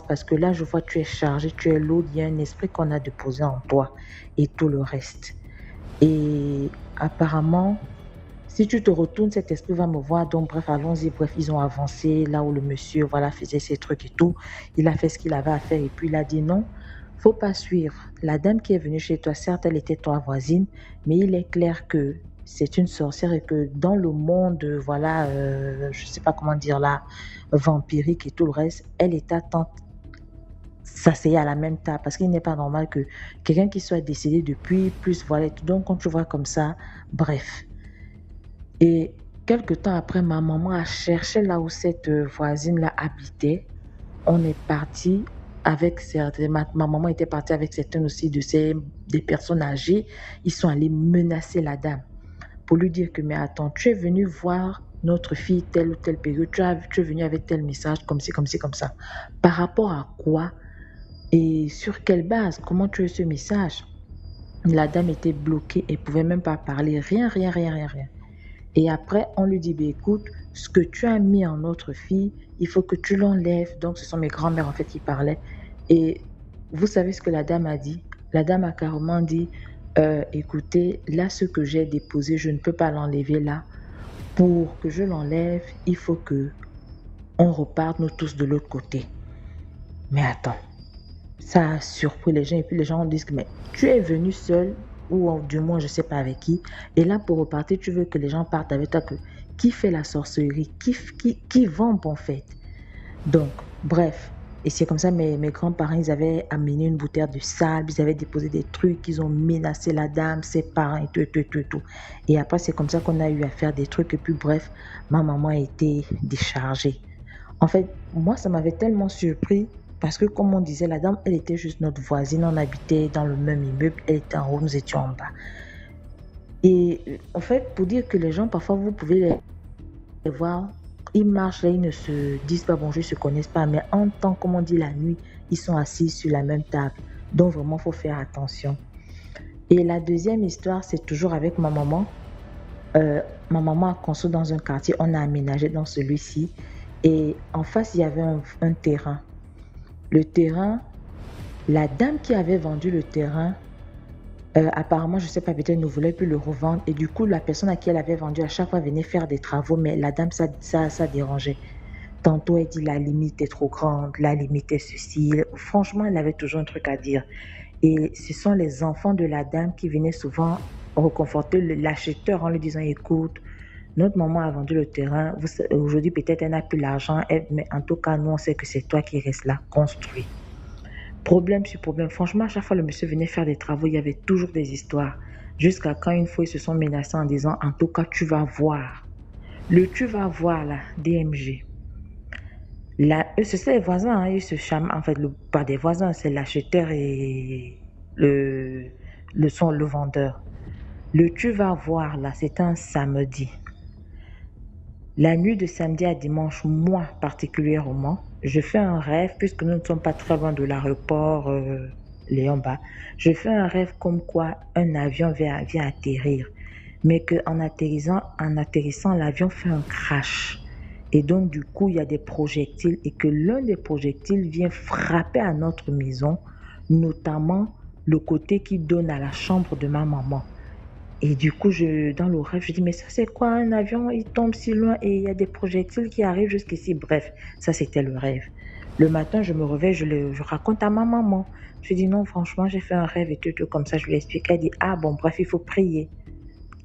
parce que là je vois tu es chargé, tu es lourd, il y a un esprit qu'on a déposé en toi et tout le reste. Et apparemment, si tu te retournes, cet esprit va me voir. Donc bref, allons-y. Bref, ils ont avancé là où le monsieur faisait ses trucs et tout. Il a fait ce qu'il avait à faire et puis il a dit non, faut pas suivre. La dame qui est venue chez toi, certes elle était ta voisine, mais il est clair que c'est une sorcière et que dans le monde, je sais pas comment dire là, vampirique et tout le reste, elle est ta tante s'asseyer à la même table parce qu'il n'est pas normal que quelqu'un qui soit décédé depuis plus voilà et tout. Donc quand tu vois comme ça, bref. Et quelque temps après, ma maman a cherché là où cette voisine-là habitait. On est parti avec certaines, ma maman était partie avec certaines aussi des personnes âgées. Ils sont allés menacer la dame pour lui dire que mais attends, tu es venu voir notre fille telle ou telle période, tu es venu avec tel message comme ci, comme ça. Par rapport à quoi et sur quelle base? Comment tu as eu ce message? La dame était bloquée et ne pouvait même pas parler, rien. Et après, on lui dit, écoute, ce que tu as mis en notre fille, il faut que tu l'enlèves. Donc, ce sont mes grands-mères en fait qui parlaient. Et vous savez ce que la dame a dit? La dame a carrément dit, écoutez, là, ce que j'ai déposé, je ne peux pas l'enlever là. Pour que je l'enlève, il faut que on reparte nous tous de l'autre côté. Mais attends, ça a surpris les gens. Et puis les gens disent, mais tu es venu seul ou du moins je ne sais pas avec qui. Et là, pour repartir, tu veux que les gens partent avec toi. Qui fait la sorcellerie? Qui vampe en fait? Donc, bref, Et c'est comme ça, mes grands-parents, ils avaient amené une bouteille de sable, ils avaient déposé des trucs, ils ont menacé la dame, ses parents et tout. Et après, c'est comme ça qu'on a eu à faire des trucs. Et puis, bref, ma maman a été déchargée. En fait, moi, ça m'avait tellement surpris parce que, comme on disait, la dame, elle était juste notre voisine. On habitait dans le même immeuble. Elle était en haut, nous étions en bas. Et en fait, pour dire que les gens, parfois, vous pouvez les voir, ils marchent là, ils ne se disent pas bonjour, ils ne se connaissent pas, mais en temps, comme on dit la nuit, ils sont assis sur la même table. Donc vraiment, il faut faire attention. Et la deuxième histoire, c'est toujours avec ma maman. Ma maman a construit dans un quartier, on a aménagé dans celui-ci. Et en face, il y avait un terrain. Le terrain, la dame qui avait vendu le terrain, apparemment, je ne sais pas, peut-être ne voulait plus le revendre. Et du coup, la personne à qui elle avait vendu, à chaque fois, venait faire des travaux. Mais la dame, ça dérangeait. Tantôt, elle dit la limite est trop grande, la limite est ceci. Franchement, elle avait toujours un truc à dire. Et ce sont les enfants de la dame qui venaient souvent reconforter l'acheteur en lui disant, écoute, notre maman a vendu le terrain. Aujourd'hui, peut-être elle n'a plus l'argent. Mais en tout cas, nous, on sait que c'est toi qui restes là, construit. Problème sur problème. Franchement, à chaque fois le monsieur venait faire des travaux, il y avait toujours des histoires. Jusqu'à quand une fois, ils se sont menacés en disant, en tout cas, tu vas voir. Le tu vas voir, là, DMG. Là, c'est les voisins, hein, ils se chament. En fait, pas des voisins, c'est l'acheteur et le vendeur. Le tu vas voir, là, c'est un samedi. La nuit de samedi à dimanche, moi particulièrement, je fais un rêve, puisque nous ne sommes pas très loin de l'aéroport Léon-Bas. Je fais un rêve comme quoi un avion vient atterrir, mais qu'en atterrissant, l'avion fait un crash. Et donc, du coup, il y a des projectiles et que l'un des projectiles vient frapper à notre maison, notamment le côté qui donne à la chambre de ma maman. Et du coup, dans le rêve, je dis, mais ça c'est quoi un avion? Il tombe si loin et il y a des projectiles qui arrivent jusqu'ici. Bref, ça c'était le rêve. Le matin, je me réveille, je raconte à ma maman. Je dis, non, franchement, j'ai fait un rêve et tout comme ça. Je lui explique. Elle dit, ah bon, bref, il faut prier.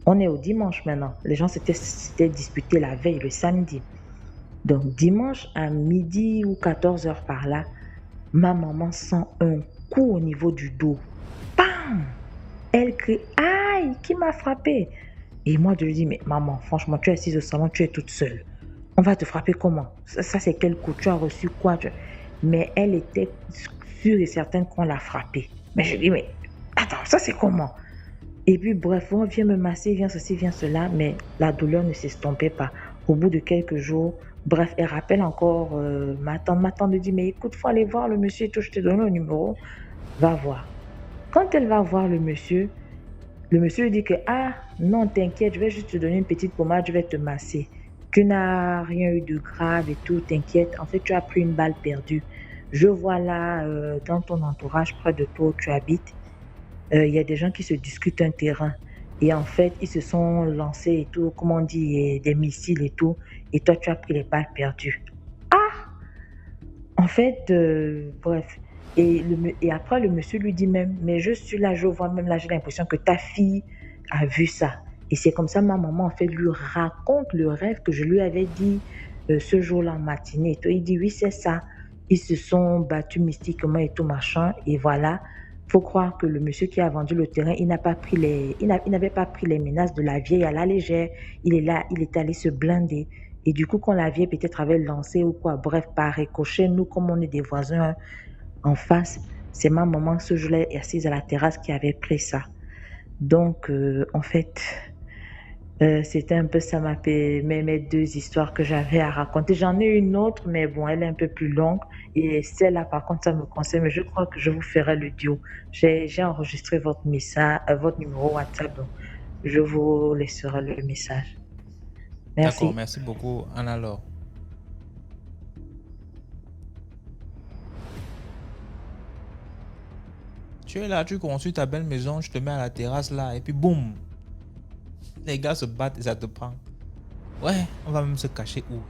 On est au dimanche maintenant. Les gens s'étaient disputés la veille, le samedi. Donc, dimanche à midi ou 14h par là, ma maman sent un coup au niveau du dos. Bam! Elle crie, aïe, qui m'a frappé? Et moi, je lui dis, mais maman, franchement, tu es assise au salon, tu es toute seule. On va te frapper comment? Ça c'est quel coup? Tu as reçu quoi? Mais elle était sûre et certaine qu'on l'a frappée. Mais je dis, mais attends, ça c'est comment? Et puis, bref, on vient me masser, vient ceci, vient cela, mais la douleur ne s'estompait pas. Au bout de quelques jours, bref, elle rappelle encore ma tante lui dit, mais écoute, il faut aller voir le monsieur et tout, je te donne le numéro, va voir. Quand elle va voir le monsieur lui dit que, ah, non, t'inquiète, je vais juste te donner une petite pommade, je vais te masser. Tu n'as rien eu de grave et tout, t'inquiète. En fait, tu as pris une balle perdue. Je vois là, dans ton entourage, près de toi où tu habites, il y a des gens qui se discutent un terrain. Et en fait, ils se sont lancés et tout, comme on dit, des missiles et tout. Et toi, tu as pris les balles perdues. Ah! En fait, bref. Et après, le monsieur lui dit même, mais je suis là, je vois même là, j'ai l'impression que ta fille a vu ça. Et c'est comme ça, ma maman, en fait, lui raconte le rêve que je lui avais dit ce jour-là en matinée. Il dit, oui, c'est ça. Ils se sont battus mystiquement et tout machin. Et voilà, il faut croire que le monsieur qui a vendu le terrain, il n'avait pas pris les menaces de la vieille à la légère. Il est allé se blinder. Et du coup, quand la vieille peut-être avait lancé ou quoi, bref, par ricochet, nous, comme on est des voisins, en face, c'est ma maman ce jour-là assise à la terrasse qui avait pris ça. Donc, en fait, c'était un peu ça mes deux histoires que j'avais à raconter. J'en ai une autre, mais bon, elle est un peu plus longue. Et celle-là, par contre, ça me concerne. Mais je crois que je vous ferai le duo. J'ai enregistré votre numéro WhatsApp, donc je vous laisserai le message. Merci. D'accord, merci beaucoup, Anna-Laure. Tu es là, tu construis ta belle maison, je te mets à la terrasse là, et puis boum, les gars se battent et ça te prend. Ouais, on va même se cacher où?